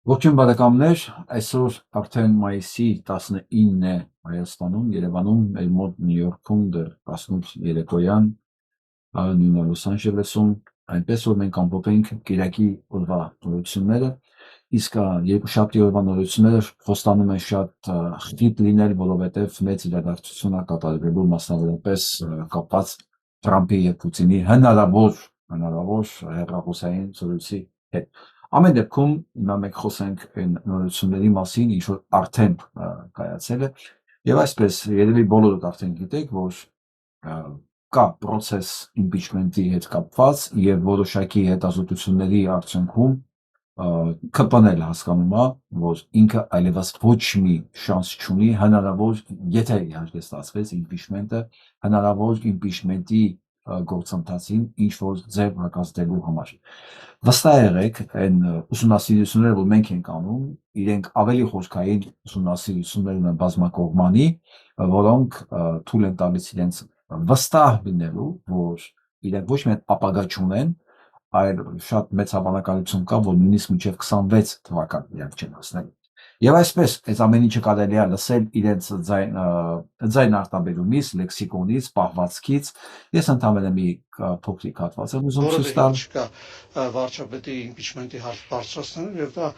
Ողջույն բարեկամներ, այսօր արդեն մայիսի 19-ն է Հայաստանում, Երևանում, մեր մոտ Նյու Յորքում դեռ 18 երեկոյան, նույնը Լոս Անջելեսում, այնպես որ մենք ամփոփենք կիրակի օրվա նորությունները, իսկ երկուշաբթի օրվա նորությունները խոստանում են շատ խիտ լինել, որովհետև մեծ իրադարձություն է կատարվելու մասնավորապես կապված Թրամփի եւ Պուտինի հնարավոր հեռախոսային զրույցի հետ։ Ամեն դեպքում հիմա մենք խոսենք այն նորությունների մասին, ինչ որ արդեն կայացել է, եւ այսպես երևի բոլորդ արդեն գիտեք, որ կա process impeachment-ի հետ կապված եւ որոշակի հետազոտությունների արդյունքում ԿՊՆ-ը հասկանում է, որ ինքը այլևս ոչ մի շանս չունի հնարավոր, եթե իհարկե ստացվեց impeachment-ը, հնարավոր impeachment-ի գործընթացին ինչ որ ձև հակազդելու համար։ Վստահ եղեք, այն ուսումնասիրությունները, որ մենք ենք անում, իրենք ավելի խորքային ուսումնասիրություններ ունեն բազմակողմանի, որոնք թույլ են տալիս իրենց վստահ լինելու, որ իրենք ոչ միայն ապագա չունեն, այլ շատ մեծ հավանականություն կա, որ նույնիսկ մինչև 26 թվական իրենք չեն հասնելու։ Եվ այսպես, այս ամեն ինչը կարելի է լսել իրենց ձայն արտաբերումից, լեքսիկոնից, պահվածքից։ Ես ընդհանրապես մի փոքրիկ հատված եմ ուզում ցույց տալ։ Չկա վարչապետի impeachment-ի հարց բարձրացնելու եւ դա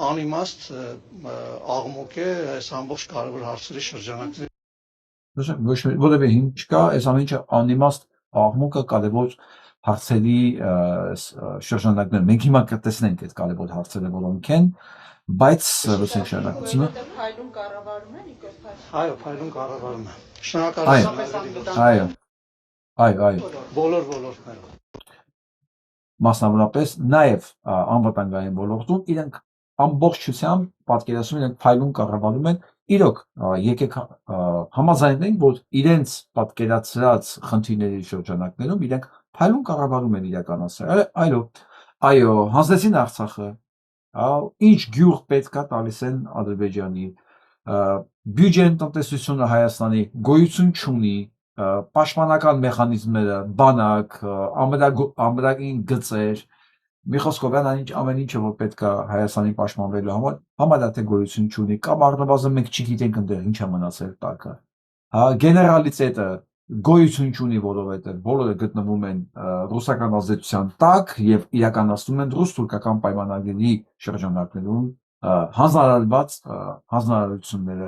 անիմաստ աղմուկ է այս ամբողջ կարևոր հարցերի շրջանակների։ Ոչ որևէ հիմք չկա, այս ամեն ինչը անիմաստ աղմուկը կարևոր հարցերի շրջանակներ։ Մենք հիմա կտեսնենք այդ կարևոր հարցերը որոնք են, բայց լսենք շրջանակությունը։ Փայլուն կառավարում են Այո, փայլուն կառավարում է։ Շնորհակալություն։ Այո։ Բոլորներով։ Մասնավորապես նաև անվտանգային ոլորտում իրենք ամբողջությամբ պատկերացնում իրենք փայլուն կառավարում են։ Իրոք, եկեք համաձայնենք, որ իրենց պատկերացրած խնդիրների շրջանակներում իրենք փայլուն կառավարում են իրականացրել։ Այո, հանձնեցին Արցախը, ինչ գյուղ պետք է տալիս են Ադրբեջանի, բյուջեն տնտեսությունը Հայաստանի գոյություն չունի, պաշտպանական մեխանիզմները, բանակ, ամրագին գծեր, մի խոսքով ամեն ինչը որ պետք է Հայաստանի պաշտպանվելու համար, համարյա թե գոյություն չունի, կամ առնվազն մենք չգիտենք այնտեղ ինչ է մնացել տակը։ Գեներալիտետը գոյություն չունի, որովհետև բոլորը գտնվում են ռուսական ազդեցության տակ եւ իրականացնում են ռուս-թուրքական պայմանագրերի շրջանակներում հանձնարարված հանձնարարությունները։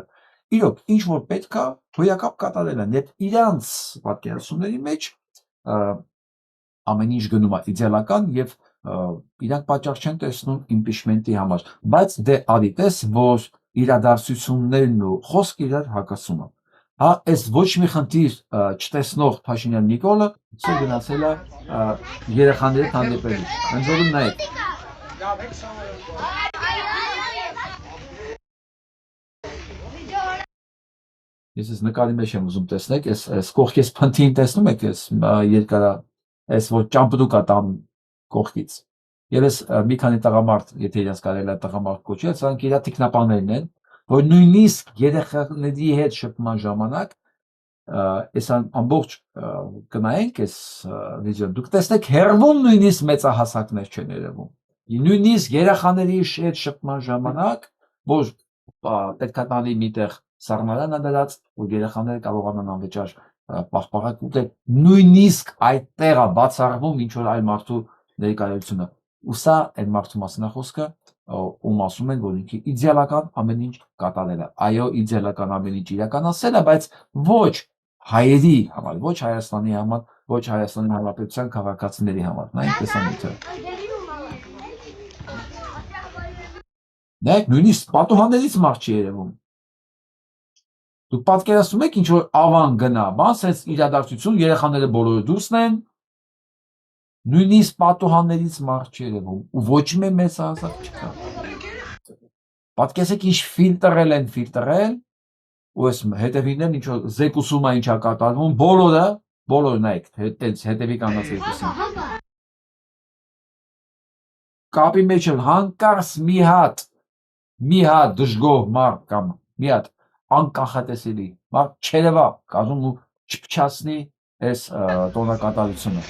Իրոք, ինչ որ պետք է հոյակապ կատարել են եւ իրանց պատկերացումների մեջ ամեն ինչ գնում է իդեալական եւ իրանք պատճառ չեն տեսնում impeachment-ի համար, բայց դե արիտես, որ իրադարձություններն ու խոսքը իրար հակասում են։ Այս ոչ մի խնդիր չտեսնող Փաշինյան Նիկոլը ցույց գնացել է երեխաների հետ հանդիպելու։ Ընդ որում նայեք։ Ես այս նկարի մեջ եմ ուզում տեսնեք, այս կողքից փնթին տեսնում եք, այս երկարա, այս որ ճամպրուկ է տանում կողքից։ Եվ այս մի քանի տղամարդ, եթե իրենց կարելի է տղամարդ կոչել, սրանք իր թիկնապաներն են, որ նույնիսկ երեխաների հետ շփման ժամանակ այս ամբողջ կնայենք այս վիդեոն, դուք տեսնեք հեռվում նույնիսկ մեծահասակներ չեն երևում։ Նույնիսկ երեխաների հետ շփման ժամանակ, որ պետք է տանի միտեղ սառնարան դրած, որ երեխաները կարողանան անվճար պաղպաղակ ուտել, նույնիսկ այդտեղ է բացառվում ինչ որ այլ մարդու ներկայությունը։ Ու սա այն մարդու մասին է խոսքը, ում ասում են, որ ինքը իդեալական ամեն ինչ կատարել է։ Այո, իդեալական ամեն ինչ իրականացել է, բայց ոչ հայերի համար, ոչ Հայաստանի համար, ոչ Հայաստանի Հանրապետության քաղաքացիների համար։ Նայեք տեսանյութը։ Նայեք, նույնիսկ պատուհաններից մարդ չի երևում։ Դուք պատկերացնում եք ինչ որ ավան գնա, բան, sense իրադարձություն, երեխաները բոլորը դուրսն են, նույնիսկ պատուհաններից մարդ չի երևում, ու ոչ մի մեծ ազատ չկա։ Պատկերացեք ինչ ֆիլտրել են, ու այս հետևիններն ինչ որ զեկուսում է ինչ է կատարվում, բոլորը նայեք, հետևի կանած զեկուսին։ Կապի մեջ էլ հանկարծ մի հատ դժգոհ մարդ կամ մի հատ անկանխատեսելի մարդ չերևա կազում ու չփչացնի այս տոնակատարությունը։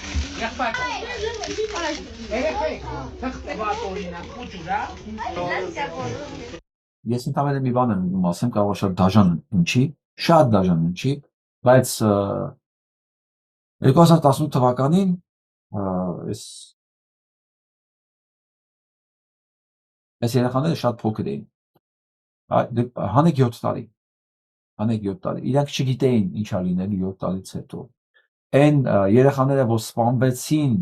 Ես ընդհանրապես մի բան եմ ասեմ, կարող է շատ դաժան ինչի, շատ դաժան ինչի, բայց 2018 թվականին այս երեխաները շատ փոքր էին, հանեք 7 տարի, իրանք չգիտեին ինչա լինելու 7 տարից հետո, այն երեխաները, որ սպանվեցին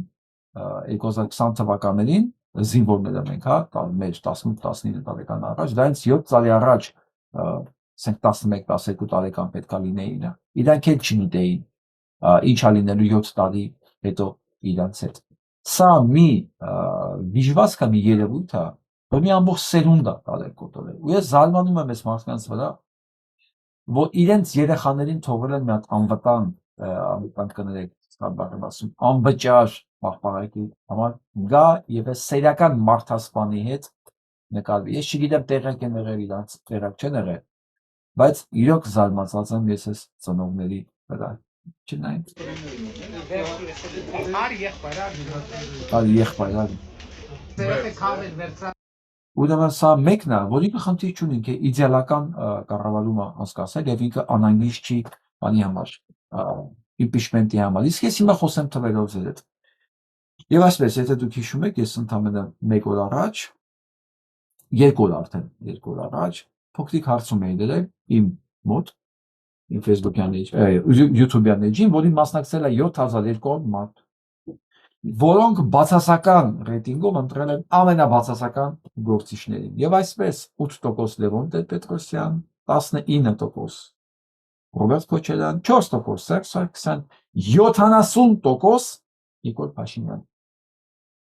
2020 թվականներին, զինվորները մենք, մեր 18-19 տարեկան առաջ, դա ինձ 7 տարի առաջ, 11-12 տարեկան պետքա լինեին, իրանք էլ չգիտեին, ինչա լինելու 7 տարի հետո իրանց հետ։ Սա մի վիժվածք է, մի երևույթ է, որ մի ամբողջ սերունդ է տարել կոտորել։ Ու ես զարմանում եմ այս մարդկանց վրա, որ իրենց երեխաներին թողել են մի հատ անվտանգ կներեք, անվճար պահպանարկի համար գա եւ այս սերիական մարդասպանի հետ նկարվի։ Ես չգիտեմ տեղյակ են եղել իրանց, տեղյակ չեն եղել, բայց իրոք զարմացած եմ ես այս ծնողների վրա։ Չնայած ուրեմն սա մեկն է, որ ինքը խնդիր չունի, ինքը իդեալական կառավարում անցկացնել եւ ինքը անհանգիստ չի բանի համար, impeachment-ի համար։ Իսկ ես հիմա խոսեմ թվերով ձեր հետ։ Եվ այսպես, եթե դուք հիշում եք, ես ընդամենը 1 օր առաջ, 2 օր արդեն, 2 օր առաջ փոքրիկ հարցում էի դրել իմ մոտ, իմ Facebook-յան YouTube-յան էջին, որին մասնակցել է 7200 մարդ, որոնք բացասական ռեյտինգով ընտրել են ամենաբացասական գործիչներին։ Եվ այսպես 8% Լևոն Տեր-Պետրոսյան, 19% Ռոբերտ Քոչարյան, 4% Սերժ Սարգսյան, 70% Նիկոլ Փաշինյան։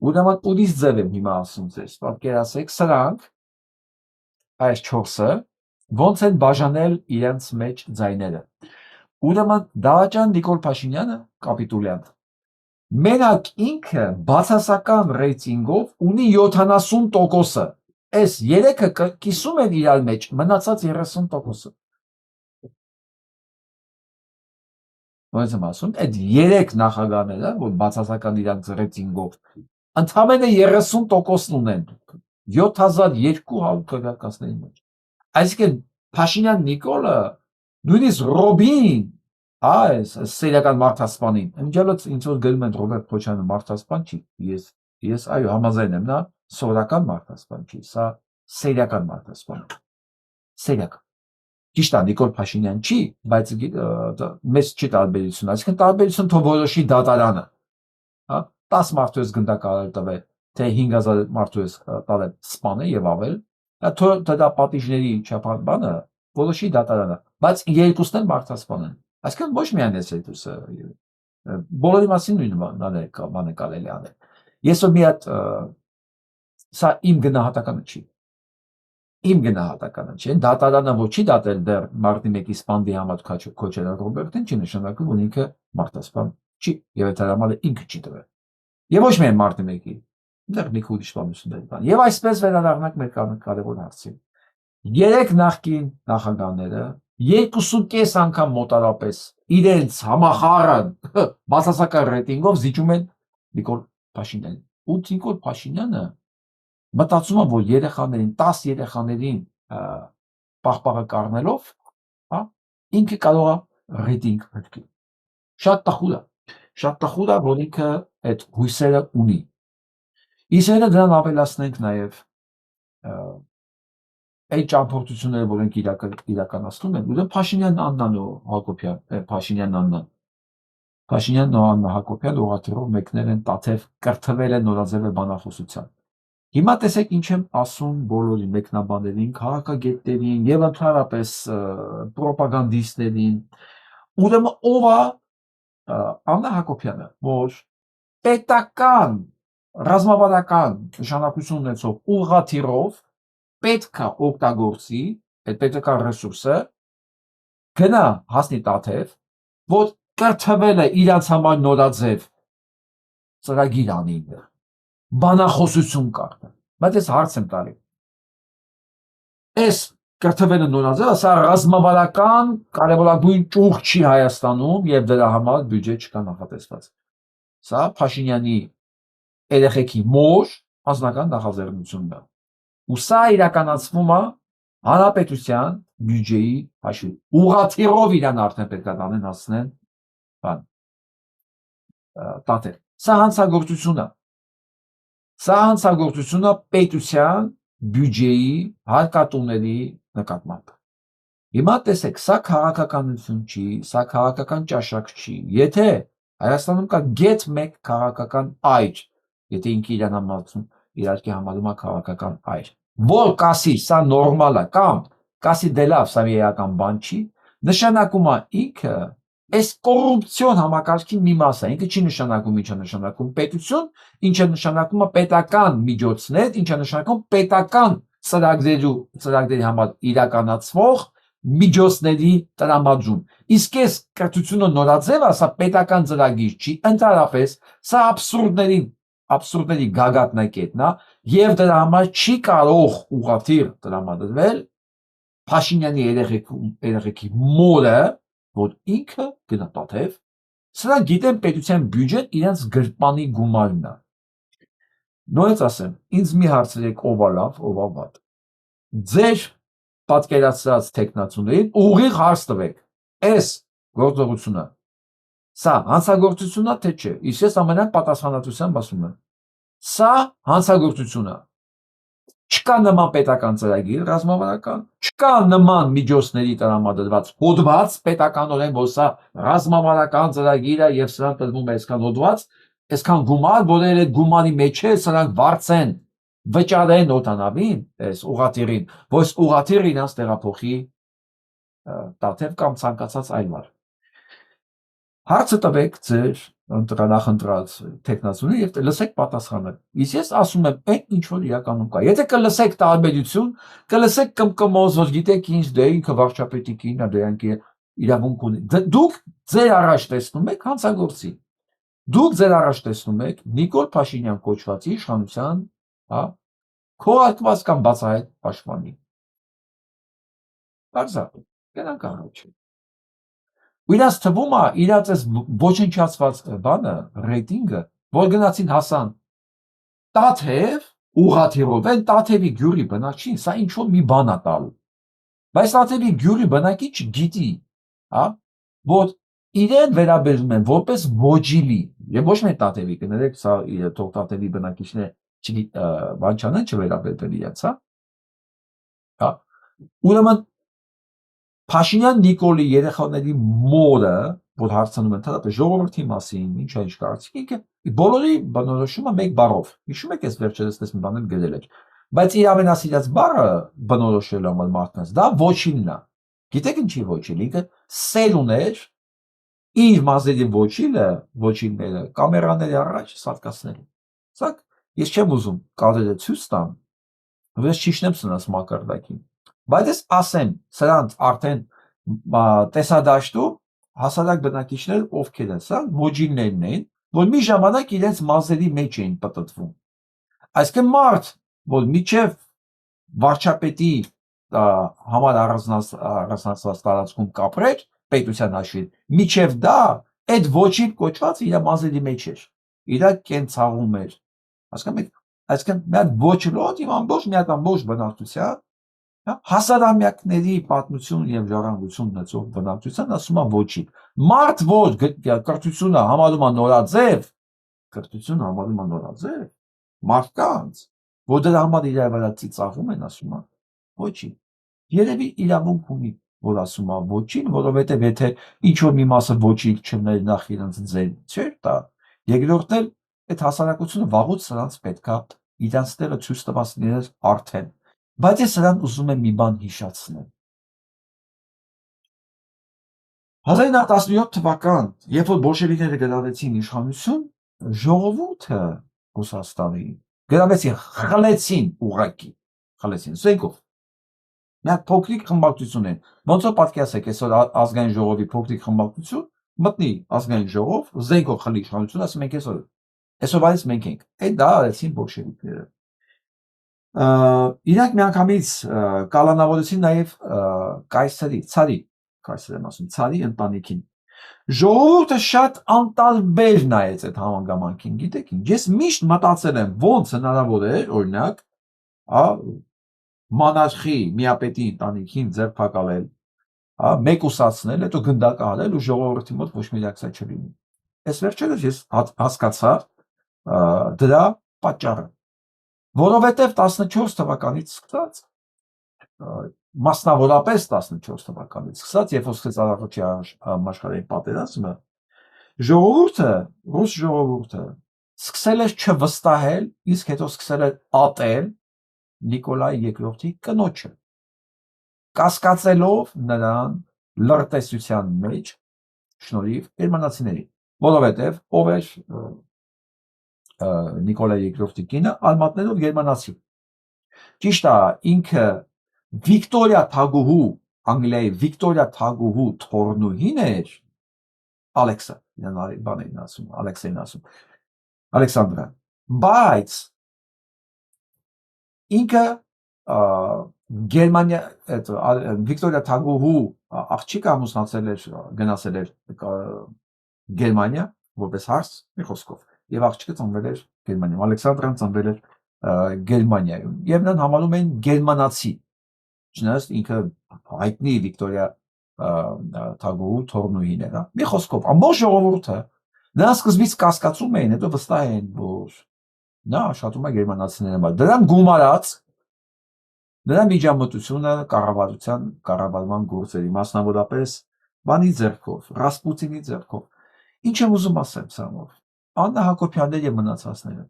Ուրեմն ուրիշ ձև եմ հիմա ասում ձեզ, պատկերացրեք, սրանք այս 4-ը ոնց են բաժանել իրենց մեջ ձայները։ Ուրեմն Դավաճան Նիկոլ Փաշինյանը կապիտուլյան։ Մենակ ինքը բացասական ռեյտինգով ունի 70%-ը։ Այս 3-ը կիսում են իրար մեջ, մնացած 30%-ը։ Ոնց եմ ասում, այդ 3 նախագահները, որ բացասական իրանց ռեյտինգով ընդամենը 30%-ն ունեն 7200 քվեարկածների մեջ։ Այսինքն Փաշինյան Նիկոլը նույնիսկ Ռոբին, այս սերիական մարդասպանին, ընջալոց ինձ որ գրում են Ռոբերտ Քոչարյանը մարդասպան չի, ես այո համաձայն եմ, նա սովորական մարդասպան չի, սա սերիական մարդասպան է, սերիական։ Ճիշտ է, Նիկոլ Փաշինյան չի, բայց մեծ չի տարբերություն, այսինքն տարբերություն թող որոշի դատարանը, 10 մարդու ես գնդակարար տվել, թե 5000 մարդու ես տվել սպանը եւ ավել, դա պատիժների չափաբանը որոշի դատարանը, բայց երկուսն էլ մարդասպան են, այսինքն ոչ միայն ես երկուսը, բոլորի մասին նույն բանը կարելի անել։ Ես որ մի հատ սա իմ գնահատականը չի, դատարանը որ չի դատել դեռ մարտի 1-ի սպանդի համար Քոչարյան Ռոբերտին, չի նշանակում, որ ինքը մարդասպան չի եւ այդ հրամանը ինքը չի տվել։ Եվ ոչ միայն մարտի 1-ի, դեռ մի քիչ սպանություններ կան։ Եվ այսպես վերադառնանք մեր կարևոր հարցին։ 3 նախկին նախագահները 2.5 անգամ մոտարապես իրենց համախառն բացասական ռեյտինգով զիջում են Նիկոլ Փաշինյանին։ Ու Նիկոլ Փաշինյանը մտածում եմ, որ երեխաներին, 10 երեխաներին պաղպաղը կառնելով, ինքը կարող է ռեյտինգ փրկել։ Շատ տխուր է, որ ինքը այդ հույսերը ունի։ Իսկ դրան ավելացնենք նաև այդ ճամփորդությունները, որ ենք իրականացնում են, ուրեմն Փաշինյան Աննան ու Հակոբյան, Փաշինյանն ու Աննա Հակոբյան ուղղաթիռով մեկնել են Տաթև, կրթվել են նորաձև բանախոսության։ Հիմա տեսեք ինչ եմ ասում բոլորին, մեկնաբաններին, քաղաքագետներին եւ ընդհանրապես պրոպագանդիստներին։ Ուրեմն ով է Աննա Հակոբյանը, որ պետական ռազմավարական նշանակություն ունեցող ուղղաթիռով պետք է օգտագործի այդ պետական ռեսուրսը գնա հասնի Տաթև, որ կրթվել է իրանց համար նորաձև ծրագիր անի բանախոսություն կարգը, բայց ես հարց եմ տալի, այս կրթվելը նորաձևը, սա ռազմավարական կարևորագույն ճյուղ չի Հայաստանում և դրա համար բյուջե չկա նախատեսված, սա Փաշինյանի երեխեքի մոր անձնական նախաձեռնությունն է։ Ու սա իրականացվում է հանրապետության բյուջեի հաշվին։ Ուղղաթիռով իրան արդեն պետք է տանեն հասցնեն բան տատեր։ Սա հանցագործություն է։ Սա հանցագործություն է պետության բյուջեի հարկատուների նկատմամբ։ Հիմա տեսեք, սա քաղաքականություն չի, սա քաղաքական ճաշակ չի։ Եթե Հայաստանում կա գեթ մեկ քաղաքական այր, եթե ինքը իրան համարում իրարկի համարում է քաղաքական այր, որ կասի սա նորմալ է կամ կասի դե լավ, սա իրական բան չի, նշանակում է ինքը այս կոռուպցիոն համակարգի մի մաս է, ինքը չի նշանակում ինչ է նշանակում պետություն, ինչ է նշանակում է պետական միջոցներ, ինչ է նշանակում պետական ծրագրերի համար իրականացվող միջոցների տրամադրում։ Իսկ այս կրթությունը նորաձև է, սա պետական ծրագիր չի, ընդհանրապես սա абսուրդների գագաթնակետն է եւ դրա համար չի կարող ուղղաթիռ տրամադրվել Փաշինյանի երեխեքի մորը, որ ինքը գնա տաթև, սրանք գիտեն պետության բյուջեն իրենց գրպանի գումարն է։ Նորից ասեմ, ինձ մի հարցրեք ով է լավ, ով է վատ։ Ձեր պատկերացրած տեխնացուներին ուղիղ հարց տվեք։ Այս գործողությունը սա հանցագործություն է թե չէ։ Իսկ ես ամենայն պատասխանատվությամբ ասում եմ։ Սա հանցագործություն է։ Չկա նման պետական ծրագիր ռազմավարական, չկա նման միջոցների տրամադրված հոդված պետականորեն, որ սա ռազմավարական ծրագիր է եւ սրան տրվում է այսքան հոդված, այսքան գումար, որ այդ գումարի մեջ է սրանք վարձեն վճարեն օտանավին, այս ուղղաթիռին, որ այս ուղղաթիռը իրանց տեղափոխի տաթև կամ ցանկացած այլ բան։ Հարցը տվեք ձեր նախընտրած տեխնացուներին եւ լսեք պատասխանը։ Իսկ ես ասում եմ, այն ինչ որ իրականում կա։ Եթե կլսեք տարբերություն, կլսեք կմկմոզ, որ գիտեք ինչ դե ինքը վարչապետի կինն է, դրանք իրավունք ունի։ Դուք ձեր առաջ տեսնում եք հանցագործի։ Դուք ձեր առաջ տեսնում եք Նիկոլ Փաշինյան կոչվածի իշխանության, հա, քողարկված կամ բացահայտ պաշտպանի։ Բարձր, գնանք առաջ։ Ու իրաց թվում է իրաց այս ոչնչացված բանը, ռեյտինգը, որ գնացին հասան Տաթև ուղղաթիռով, այն Տաթևի գյուղի բնակչին, սա ինչ որ մի բան է տալու։ Բայց Տաթևի գյուղի բնակիչ գիտի, հա, որ իրեն վերաբերում են որպես ոջիլի, եւ ոչ միայն Տաթևի, կներեք, սա թող Տաթևի բնակիչները բան չանեն չվերաբերվել իրաց, հա։ Ուրեմն Փաշինյան Նիկոլի երեխաների մորը, որ հարցնում են թեպետ ժողովրդի մասին, ինչ կարծիք, ինքը բոլորի բնորոշումը մեկ բառով։ Հիշում եք, այս վերջերս մի բան էլ գրել էր։ Բայց իր ամենասիրած բառը բնորոշելու համար մարդկանց, դա ոչիլն է։ Գիտեք ինչի ոչիլ, ինքը սեր ուներ իր մազերի ոչիլները կամերաների առաջ սատկացնելու։ Սա ես չեմ ուզում կադրերը ցույց տամ, որպես ճիշտեմ սրանց մակարդակին։ Բայց ես ասեմ, սրանց արդեն տեսադաշտում հասարակ բնակիչներ ովքեր են, սա ոջիլներն են, որ մի ժամանակ իրենց մազերի մեջ էին պտտվում։ Այսինքն մարդ, որ միջև վարչապետի համար առանձնացված տարածքում կապրեր պետության հաշվին, միջև դա այդ ոչիլ կոչված իր մազերի մեջ էր, իր կենցաղում էր։ Այսինքն մի հատ ոչիլոտ իմ ամբողջ բնակչության հասարամյակների պատմություն եւ ժառանգություն ունեցող բնակչության ասում են ոչի։ Մարդ որ կրթությունը համարում է նորաձև, մարդկանց, որ դրա համար իր վրա ծիծաղում են, ասում են ոչի։ Երևի իրավունք ունի, որ ասում է ոչին, որովհետեւ եթե ինչ որ մի մասը ոչի չներ նախ իրենց ձեր չէր տա, երկրորդն էլ այդ հասարակությունը վաղուց սրանց պետքա իրանց տեղը ցույց տված լիներ արդեն։ Բայց ես նրան ուզում եմ մի բան հիշեցնել։ 1917 թվական, երբ որ բոլշևիկները գրավեցին իշխանություն, ժողովուրդը Ռուսաստանի գրավեցին, խլեցին ուղղակի, խլեցին զենքով։ Մի հատ փոքրիկ խմբակցություն են։ Ոնց որ պատկերացեք, այսօր ազգային ժողովի փոքրիկ խմբակցություն մտնի ազգային ժողով, զենքով խլի իշխանություն, ասում ենք այսօրվանից մենք ենք։ Այդ դա արեցին բոլշևիկները։ Իրանք միանգամից կալանավորեցին նաև կայսրի, ցարի ընտանիքին։ Ժողովուրդը շատ անտարբեր նայեց այդ համանգամանքին, գիտեք ինչ, ես միշտ մտածել եմ, ոնց հնարավոր է, օրինակ, մանարխի միապետի ընտանիքին ձերբակալել, մեկուսացնել, հետո գնդակահարել ու ժողովրդի մոտ ոչ մի ռեակցիա չլինի։ Այս վերջերս ես հասկացա դրա պատճառը, որովհետև 14 թվականից սկսած, մասնավորապես 14 թվականից սկսած, երբ որ սկսեց առաջին համաշխարհային պատերազմը, ռուս ժողովուրդը սկսել էր չվստահել, իսկ հետո սկսել էր ատել Նիկոլայ II կնոջը, կասկածելով նրան լրտեսության մեջ շնորհիվ գերմանացիների, որովհետև ով էր Նիկոլայ II կինը, արմատներով գերմանացի։ Ճիշտ է, ինքը Վիկտորիա թագուհու, Անգլիայի Վիկտորիա թագուհու թորնուհին էր Ալեքսը, բանին ասում, Ալեքսեյն ասում, Ալեքսանդրը, բայց ինքը Գերմանիա, Վիկտորիա թագուհու աղջիկը ամուսնացել էր, գնացել էր Գերմանիա, որպես հարս, մի խոսքով, եւ աղջիկը ծնվել էր Գերմանիայում, Ալեքսանդրան ծնվել էր Գերմանիայում, եւ նրան համարում էին գերմանացի, չնայած ինքը հայտնի Վիկտորիա թագուհու թորնուհին էր, մի խոսքով, ամբողջ ժողովուրդը նրան սկզբից կասկածում էին, հետո վստահ էին, որ նա աշխատում է գերմանացիների համար, դրան գումարած նրա միջամտությունը կառավարման գործերի, մասնավորապես բանի ձեռքով, Ռասպուտինի ձեռքով, ինչ եմ ուզում ասեմ սրանով, Աննա Հակոբյաններ եւ մնացածները։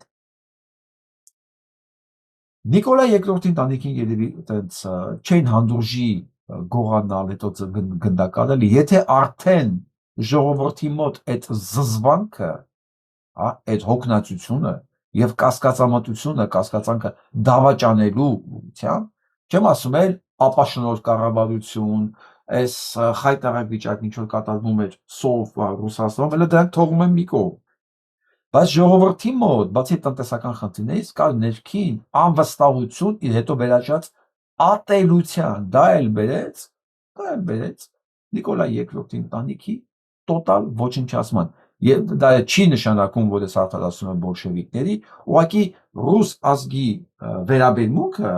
Նիկոլայ II ընտանիքին երևի այտենց չէին հանդուրժի գողանալ, հետո գնդակարել, եթե արդեն ժողովրդի մոտ այդ զզվանքը, այդ հոգնածությունը եւ կասկածանքը դավաճանելու ուղղությամբ, չեմ ասում էլ ապաշնորհ կառավարություն, այս խայտարակ վիճակն ինչ որ կատարվում էր սով Ռուսաստանում, elə դրանք թողում են մի կողմ։ Բայց ժողովրդի մոտ, բացի տնտեսական խնդիրներից, կար ներքին անվստահություն իր հետո վերաճած ատելության, դա էլ բերեց Նիկոլայ II ընտանիքի տոտալ ոչնչացման։ Եվ դա չի նշանակում, որ ես արդարացնում եմ բոլշևիկների, ուղղակի ռուս ազգի վերաբերմունքը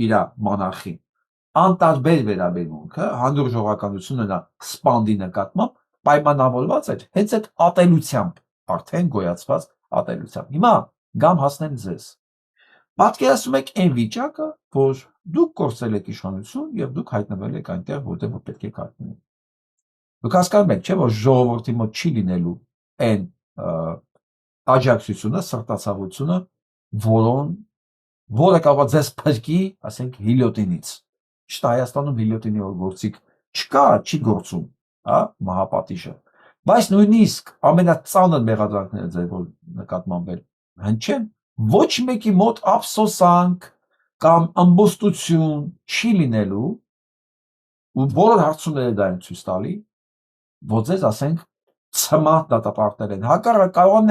իր մոնարխին, անտարբեր վերաբերմունքը, հանդուրժողականությունը նա սպանդի նկատմամբ պայմանավորված էր հենց այդ ատելությամբ, արդեն գոյացված ատելությամբ։ Հիմա գամ հասնեմ ձեզ։ Պատկերացնում եք այն վիճակը, որ դուք կորցրել եք իշխանություն եւ դուք հայտնվել եք այնտեղ, որտեղ պետք է հայտնվել։ Դուք հասկանում եք, չէ՞, որ ժողովրդի մոտ չի լինելու այն աջակցությունը, սրտացավությունը, որը կարող է ձեզ փրկի, ասենք, գիլյոտինից։ Ճիշտ է, Հայաստանում գիլյոտինի գործիք չկա, չի գործում, մահապատիժը։ Բայց նույնիսկ ամենածանր մեղադրանքները ձեր նկատմամբ հնչեն, ոչ մեկի մոտ ափսոսանք կամ ըմբոստություն չի լինելու, ու բոլոր հարցումները դա են ցույց տալի, որ ձեզ ասենք ցմահ դատապարտել են, հակառակ կարող են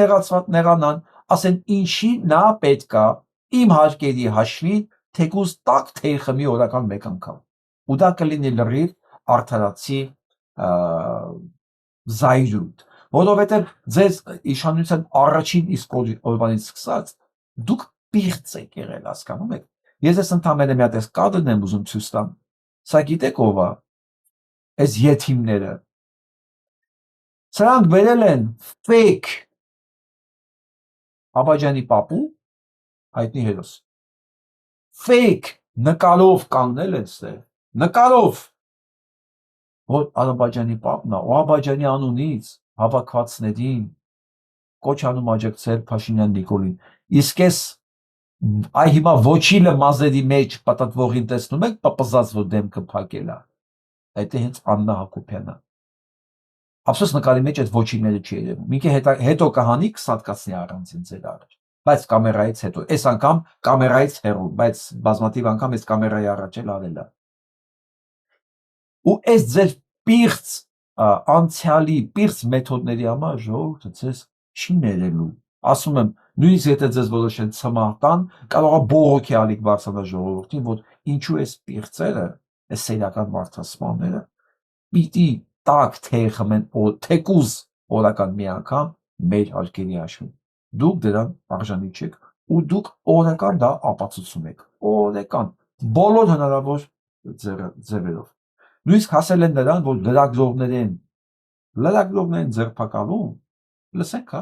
նեղանան, ասեն ինչի նա պետքա իմ հարկերի հաշվին թեկուզ տաք թեյ խմի օրական մեկ անգամ, ու դա կլինի լրիվ արդարացի զայրույթ, որովհետև ձեզ իշխանության առաջին իսկ օրվանից սկսած դուք պիղծ եք եղել, հասկանում եք։ Ես ես ընդամենը մի հատ այս կադրն եմ ուզում ցույց տամ։ Սա գիտեք ով է։ Այս եթիմները։ Սրանք վերել են fake Աբաջանի պապու, հայտնի հերոս։ Fake նկարով կանգնել են ստեղ, նկարով, որ Աբաջանի պապն է, ու Աբաջանի անունից հավաքվածներին կոչ անում աջակցել Փաշինյան Նիկոլին։ Իսկ այս այ հիմա ոչիլը մազերի մեջ պատտվողին տեսնում եք, պպզած որ դեմքը փակել է։ Այդ է հենց Աննա Հակոբյանը։ Ափսոս նկարի մեջ այդ ոչիլները չի երևում։ Ինքը հետո կհանի կսատկացնի առանցին ձեր առաջ։ Բայց կամերայից հետո, այս անգամ կամերայից հեռու, բայց բազմաթիվ անգամ այս կամերայի առաջ էլ արել է։ Ու այս ձեր պիղծ անցյալի, պիղծ մեթոդների համար ժողովուրդը ձեզ չի ներելու։ Ասում եմ, նույնիսկ եթե ձեզ որոշեն ցմահ տան, կարող է բողոքի ալիք բարձրանա ժողովրդին, որ ինչու էս պիղծերը, այս սեյրական մարդասպանները պիտի տակ թեյ խմեն թեկուզ օրական մի անգամ մեր հարկերի հաշվին։ Դուք դրան արժանի չեք ու դուք օրական դա ապացուցում եք։ Օրական բոլոր հնարավոր ձևերով։ Նույնիսկ հասել են նրան, որ լրագրողներին ձերբակալում, լսենք, հա,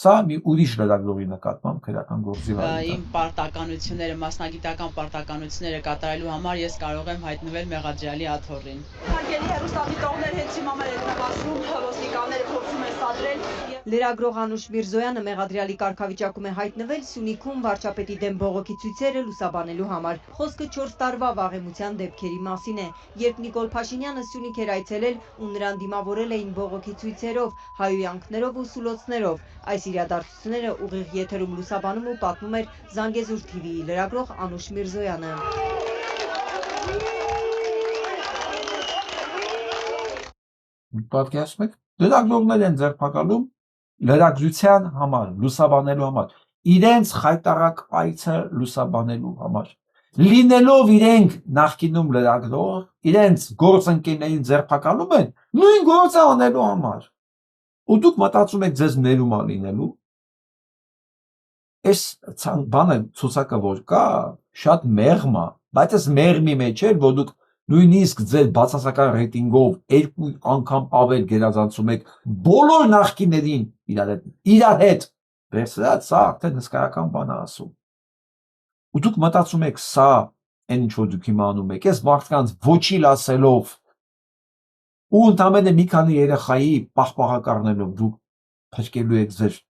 սա մի ուրիշ լրագրողի նկատմամբ քրեական գործի վարույթ։ Իմ պարտականությունները, մասնագիտական պարտականությունները կատարելու համար ես կարող եմ հայտնվել մեղադրյալի աթոռին։ Հարգելի հեռուստադիտողներ, հենց հիմա մեր եթերասում ոստիկանները փորձում են սադրել Լրագրող Անուշ Միրզոյանը մեղադրյալի կարգավիճակում է հայտնվել Սյունիքում վարչապետի դեմ բողոքի ցույցերը լուսաբանելու համար։ Խոսքը 4 տարվա վաղեմության դեպքերի մասին է, երբ Նիկոլ Փաշինյանը Սյունիք էր այցելել ու նրան դիմավորել էին բողոքի ցույցերով, հայհոյանքներով ու սուլոցներով։ Այս իրադարձությունները ուղիղ եթերում լուսաբանում ու պատմում էր Զանգեզուր TV-ի լրագրող Անուշ Միրզոյանը։ Պատկերացնում եք, լրագրողներ են ձերբակալում լրագրության համար, լուսաբանելու համար, իրենց խայտարակ այցը լուսաբանելու համար։ Լինելով իրենք նախկինում լրագրող, իրենց գործընկերներին ձերբակալում են նույն գործը անելու համար։ Ու դուք մտածում եք ձեզ ներում ա լինելու։ Այս բանը ցուցակը որ կա, շատ մեղմ է, բայց այս մեղմի մեջ է, որ դուք նույնիսկ ձեր բացասական ռեյտինգով 2 անգամ ավել գերազանցում եք բոլոր նախկիներին իրար հետ վերցրած, սա արդեն հսկայական բան է ասում։ Ու դուք մտածում եք սա այն ինչ որ դուք հիմա անում եք, այս մարդկանց ոչիլ ասելով ու ընդամենը մի քանի երեխայի պաղպաղակառնելով դուք փրկելու եք ձեր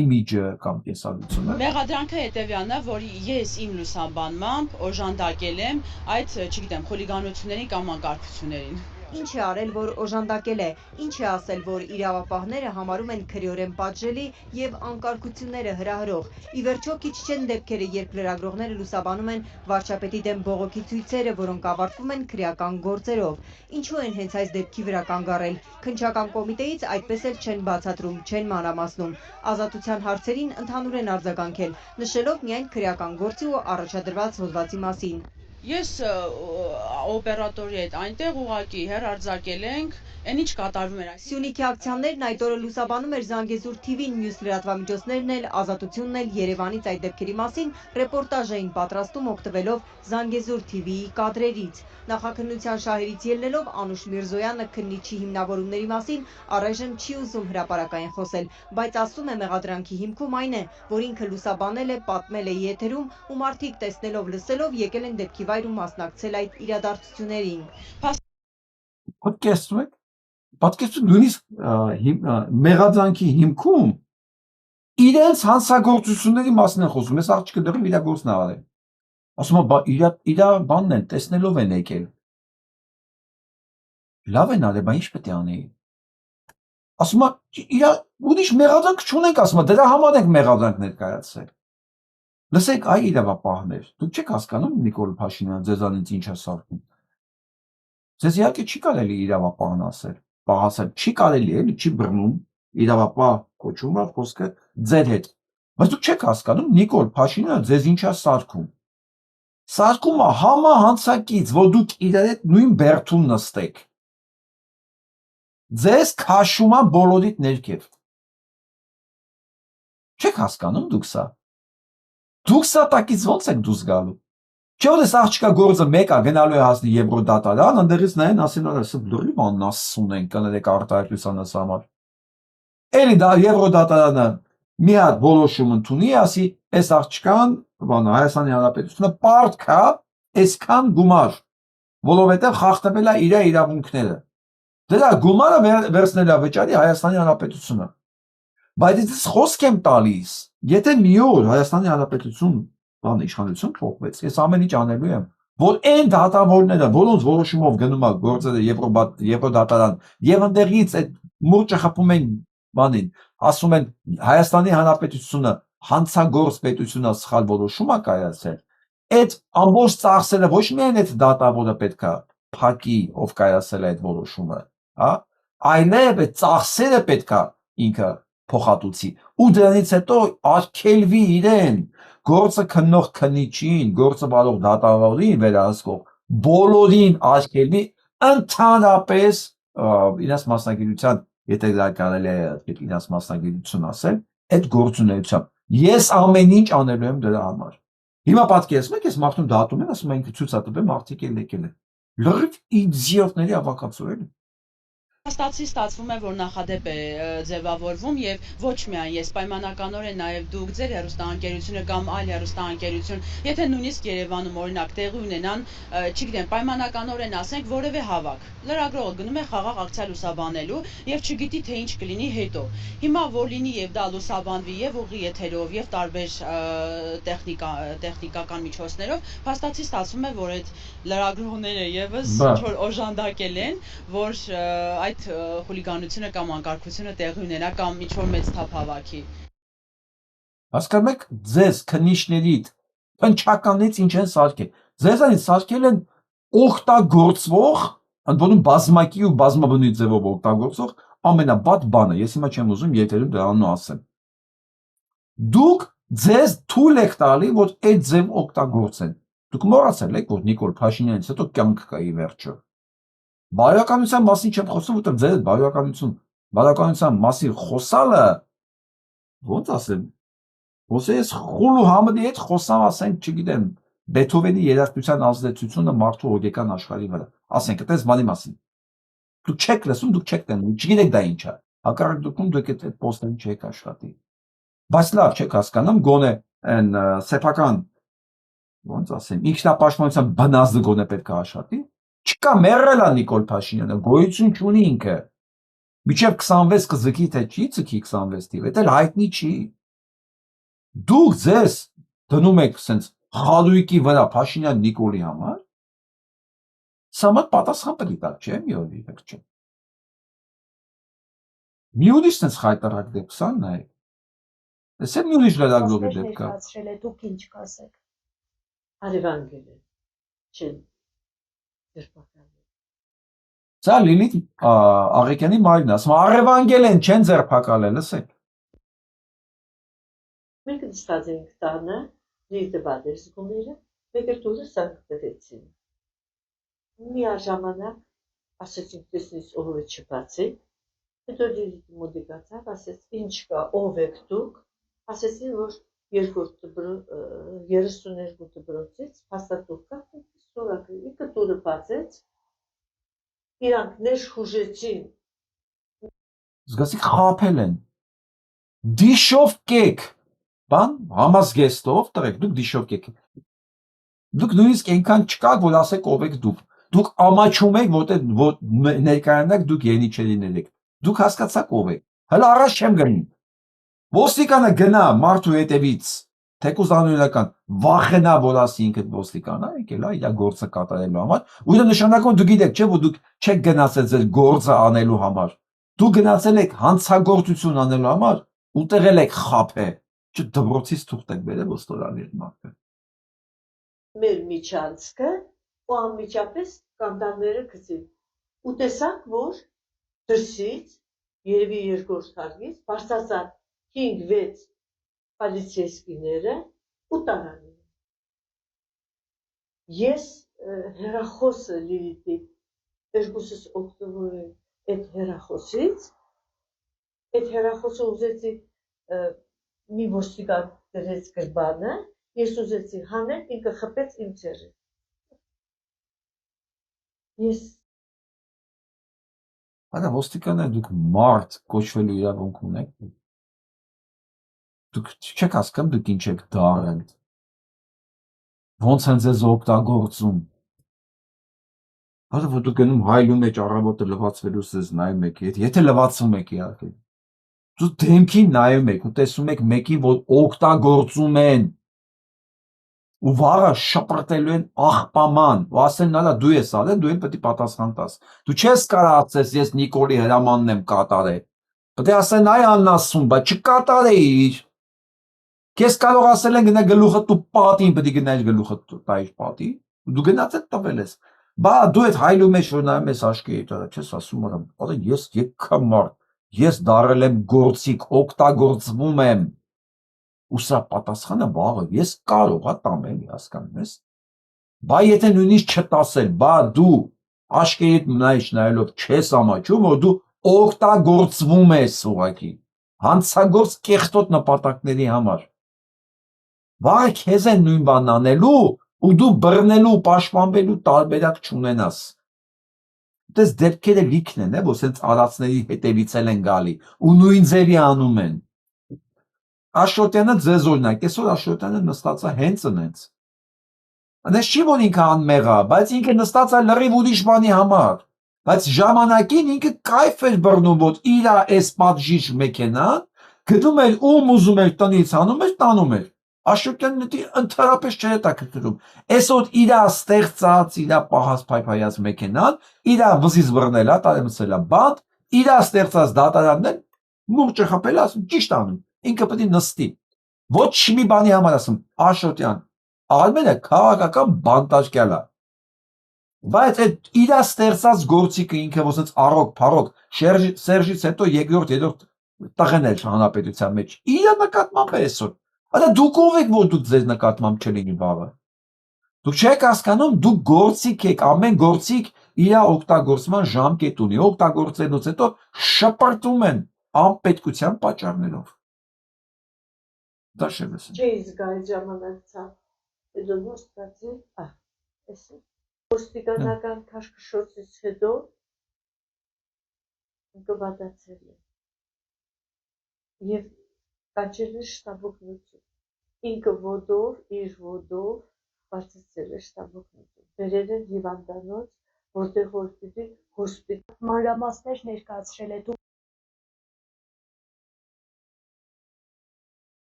իմիջը կամ տեսարությունը։ Մեղադրանքը հետևյալն է, որ ես իմ լուսաբանմամբ օժանդակել եմ այդ, չգիտեմ, խուլիգանություններին կամ անկարգություններին։ Ինչ է արել, որ օժանդակել է, ինչ է ասել, որ իրավապահները համարում են քրեորեն պատժելի եւ անկարգությունները հրահրող։ Ի վերջո քիչ չեն դեպքերը, երբ լրագրողները լուսաբանում են վարչապետի դեմ բողոքի ցույցերը, որոնք ավարտվում են քրեական գործերով։ Ինչու են հենց այս դեպքի վրա կանգ առել։ Քննչական կոմիտեից այդպես էլ չեն բացատրում, չեն մանրամասնում։ Ազատության հարցերին ընդհանուր են արձագանքել, նշելով միայն քրեական գործի ու առաջադրված հոդվածի մասին։ Ես օպերատորի հետ այնտեղ ուղղակի հեռարձակել ենք, այն ինչ կատարվում էր։ Սյունիքի ակցիաներն այդ օրը լուսաբանում էր Զանգեզուր TV-ն, մյուս լրատվամիջոցներն էլ, Ազատությունն էլ Երևանից այդ դեպքերի մասին ռեպորտաժ էին պատրաստում օգտվելով Զանգեզուր TV-ի կադրերից։ Նախաքննության շահերից ելնելով Անուշ Միրզոյանը քննիչի հիմնավորումների մասին առայժմ չի ուզում հրապարակային խոսել, բայց ասում է մեղադրանքի հիմքում այն է, որ ինքը լուսաբանել է, պատմել է եթերում ու մարդիկ տեսնելով, լսելով եկել են դեպքի վայր ու մասնակցել այդ իրադարձություններին։ Պատկերացրու նույնիսկ մեղադրանքի հիմքում իրենց հանցագործությունների մասին են խոսում, այս աղջիկը դեռ իր գործն է արել։ Ասում է, իր բանն են, տեսնելով են եկել։ Լավ են արել, բայց ինչ պետք է անի։ Ասում է, ուրիշ մեղադրանք չունենք, ասում է, դրա համար ենք մեղադրանք ներկայացրել։ Լսեք, այ իրավապահներ, դուք չեք հասկանում Նիկոլ Փաշինյան ձեզանից ինչ է սարքում։ Ձեզ իհարկե չի կարելի իրավապահն ասել, պահասել, չի կարելի, էլի չի բռնում, իրավապահ կոչում է խոսքը ձեր հետ։ Բայց դուք չեք հասկանում Նիկոլ Փաշինյանը ձեզ ինչ է սարքում։ Սարքում է համահանցակից, որ դուք իրար հետ նույն բերդում նստեք։ Ձեզ քաշում է բոլորիդ ներքև։ Չեք հասկանում դուք սա։ Դուք սա տակից ոնց եք դուրս գալու։ Չէ՞ որ այս աղջկա գործը մեկ է գնալու է հասնի Եվրոդատարան, ընդերից նայեն ասեն ասա դուրի բան ասում են կներեք արտահայտությանս համար։ Էլի դա Եվրոդատարանը մի հատ որոշում ընդունի, ասի այս աղջկան, բանը Հայաստանի Հանրապետությունը պարտքա այսքան գումար, որովհետև խախտվել է իր իրավունքները։ Դրա գումարը վերցնել է վճարի Հայաստանի Հանրապետությունը։ Բայց ես խոսք եմ տալիս, եթե մի օր Հայաստանի Հանրապետություն բան իշխանություն փոխվեց, ես ամեն ինչ անելու եմ, որ այն դատավորները, որոնց որոշումով գնում է գործերը Եվրոդատարան, եւ ընդեղից այդ մուրճը խփում են բանին, ասում են Հայաստանի Հանրապետությունը հանցագործ պետությունը սխալ որոշում է կայացրել, այդ ամբողջ ծախսերը ոչ միայն այդ դատավորը պետքա փակի, ով կայացրել է այդ որոշումը, հա, այլև այդ ծախսերը պետքա ինքը փոխհատուցի ու դրանից հետո արգելվի իրեն գործը քննող քննիչին, գործը վարող դատավորին վերահսկող բոլորին արգելվի ընդհանրապես իրաց մասնագիտության, եթե դա կարելի է իրաց մասնագիտություն ասել, այդ գործունեությամբ ես ամեն ինչ անելու եմ դրա համար։ Հիմա պատկերացնեք, ես մարդուն դատում եմ, ասում եմ ինքը ցույց է տվել մարդիկ եկել են։ Լրիվ իդիոտների ավակացու էլի։ Փաստացի ստացվում է, որ նախադեպ է ձևավորվում եւ ոչ միայն ես պայմանականորեն նաեւ դուք ձեր հեռուստաընկերությունը կամ այլ հեռուստաընկերություն, եթե նույնիսկ Երևանում օրինակ տեղի ունենան, չգիտեմ, պայմանականորեն ասենք որևէ հավաք, լրագրողը գնում է խաղաղ ակցիա լուսաբանելու եւ չգիտի թե ինչ կլինի հետո։ Հիմա որ լինի եւ դա լուսաբանվի եւ ուղի եթերով եւ տարբեր տեխնիկական միջոցներով, փաստացի ստացվում է, որ այդ լրագրողները եւս ինչ որ օժանդակել են, որ այդ խուլիգանությունը կամ անկարգությունը տեղի ունենա կամ ինչ-որ մեծ թափ հավաքի։ Հասկանում եք, ձեզ քննիչներիդ պնչականից ինչ են սարքել։ Ձեզանից սարքել են օգտագործվող, ընդ որում բազմակի ու բազմաբնույթ ձևով օգտագործող ամենաբադ բանը։ Ես հիմա չեմ ուզում եթերում դրանով ասեմ։ Դուք ձեզ թույլ եք տալի, որ այդ ձև օգտագործեն։ Դուք մոռացել եք, որ Նիկոլ Փաշինյանից հետո կյանք կա ի վերջո։ Բարոյականության մասին չեմ խոսում, որտեղ ձեր բարոյականության մասին խոսալը, ոնց ասեմ, ոնց ես խուլ ու համդի հետ խոսամ, ասենք, չգիտեմ, Բեթհովենի երաժշտության ազդեցությունը մարդու հոգեկան աշխարհի վրա, ասենք, այդպես բանի մասին։ Դուք չեք լսում, դուք չեք տենում, չգիտեք դա ինչ է։ Հակառակ դեպքում դուք այդ պոստերին չեք աշխատի։ Բայց լավ չեք հասկանում, գոնե այն սեփական, ոնց ասեմ, ինքնապաշտպանության բնազդը գոնե պետք է աշխատի։ Չկա մեռել է Նիկոլ Փաշինյանը, գոյություն չունի ինքը։ Մինչև 26 կձգի թե չի ձգի 26 թիվ, դա էլ հայտնի չի։ Դուք ձեզ դնում եք սենց խալույկի վրա Փաշինյան Նիկոլի համար։ Սա մոտ պատասխան պետք է տալ, չէ՞ մի օրի վերջը։ Մի ուրիշ սենց խայտարակ դեպքան նայեք։ Էս է մի ուրիշ լրագրողի դեպքա։ Դուք ինչ կասեք։ Արևանգել չեն։ Սա Լիլիթ Աղեկյանի մայրն է, ասում առևանգել են, չեն ձերբակալել, լսեք։ Մենք նստած ենք տանը, Լիլիթը բادرզգումները, մեկերտուրը սարքտեցին։ Միաժամանակ ասեցին տեսնից ով է չբացի, հետո Լիլիթը մոդիկացավ, ասեց ինչ կա, ով եք դուք, ասեցին որ 32 դպրոցից հաստատող կա, սորակը ինքը տուրը բացեց, իրանք ներխուժեցին։ Զգացիք խափել են։ Դիշով կեք, բան, համազգեստով, տղեկ, դուք դիշով կեք։ Դուք նույնիսկ այնքան չկաք, որ ասեք ով եք դուք։ Դուք ամաչում եք, որ ներկայանաք դուք ենիչերիներ եք։ Դուք հասկացաք ով եք։ Հələ առաջ չեմ գնում։ Ոստիկանը գնա մարդու հետևից, թեկուզ անօրինական, վախենա, որ ասի ինքը ոստիկան է, եկել է իր գործը կատարելու համար, ու դա նշանակում դուք գիտեք, չէ՞ որ դուք չեք գնացել ձեր գործը անելու համար։ Դուք գնացել եք հանցագործություն անելու համար, ու տեղել եք խափե։ Դպրոցից թուղթ եք բերել ոստորանի մարդը։ Մեր միջանցքը ու անմիջապես կանդանները գցին։ Ու տեսանք, որ դրսից երևի երկրորդ հարկից բարձրացան 5-6 պոլիցեյսկիները ու տարան։ Ես հեռախոսը Լիլիթի երկուսս օգտվորին այդ հեռախոսից, այդ հեռախոսը ուզեցի մի ոստիկան դրեց գրբանը, ես ուզեցի հանել, ինքը խփեց իմ ձեռը։ Ես Արա ոստիկանը դուք մարդ կոչվելու իրավունք ունեք։ Դուք չեք հասկանում դուք ինչ եք դարել։ Ոնց են ձեզ օգտագործում։ Հələ որ դուք գնում հայլում եք առավոտը լվացվելուց ձեզ նայում եք, եթե լվացում եք իհարկե։ Դուք դեմքին նայում եք ու տեսում եք մեկին, որ օգտագործում են։ Ու վաղը շպրտելու են աղբաման, ու ասեն նալա դու ես արել, դու էլ պետք է պատասխան տաս։ Դու չես կարող ասես ես Նիկոլի հրամանն եմ կատարել։ Պետք է ասեն այ անասուն, բայց չկատարեիր։ Քեզ կարող ասել են գնա գլուխը դու պատին, պետք է գնայր գլուխը տայր պատի, դու գնաց էլ տվել ես։ Բա դու այդ հայլում ես, որ նայում ես աչքի հետ, չես ասում արա, ես եկա մարդ, ես դարել եմ գործիք, օգտագործվում եմ։ Ու սա պատասխանը վաղը ես կարող եմ տամ էլի, հասկանում ես։ Բա եթե նույնիսկ չտասել, բա դու Աշկերիդ նայելով չես ամաչում, որ դու օգտագործվում ես ուղղակի հանցագործ կեղտոտ նպատակների համար։ Վաղը քեզ են նույն բանն անելու ու դու բռնելու, պաշտպանվելու տարբերակ չունենաս։ Դες դեպքերը լիքն են, որ սենց արածների հետևից են գալի ու նույն ձևի անում են։ Աշոտյանը ձեզ օրինակ, այսօր Աշոտյանը նստած է հենց ընենց։ Այնպես չի որ ինքը անմեղ է, բայց ինքը նստած է լրիվ ուրիշ բանի համար։ Բայց ժամանակին ինքը կայֆ էր բռնում, որ իր այս պատժիչ մեքենան գնում էր ում ուզում էր տնից անում էր, տանում էր։ Աշոտյանն ընդհանրապես չէր հետաքրքրում։ Այսօր իր ստեղծած, իր պահած փայփայած մեքենան, իր վզից բռնել է, տարեմսել է բանտ, իր ստեղծած դատարանն մուրճը խփել ասում ճիշտ անում։ Ինքը պետք է նստի։ Ոչ մի բանի համար ասում Աշոտյան, Արմենը քաղաքական բանտարկյալ է։ Բայց այդ իր ստեղծած գործիքը ինքը ոսից առոք, փառոք, Սերժից հետո երկրորդ տղեն էր հանրապետության մեջ։ Իր նկատմամբ է այսօր։ Այլ դուք ով եք, որ դուք ձեր նկատմամբ չլինի բավը։ Դուք չեք հասկանում, դուք գործիք եք, ամեն գործիք իր օգտագործման ժամկետ ունի, օգտագործելուց հետո շպրտում են անպետքության պատճառներով։ Դա շեշտես։ Չէի զգալ ժամանակցա։ Հետո ոչ ստացի, էսի ոստիկանական քաշքշոցից հետո գվադացել է։ Եվ կանչել է շտաբօգնություն։ Ինքը ոտով, իր ոտով բարձրացել է շտաբօգնություն։ Բերել են հիվանդանոց, որտեղ որ պիտի հոսպիտալ մանրամասներ ներկայացրել է դու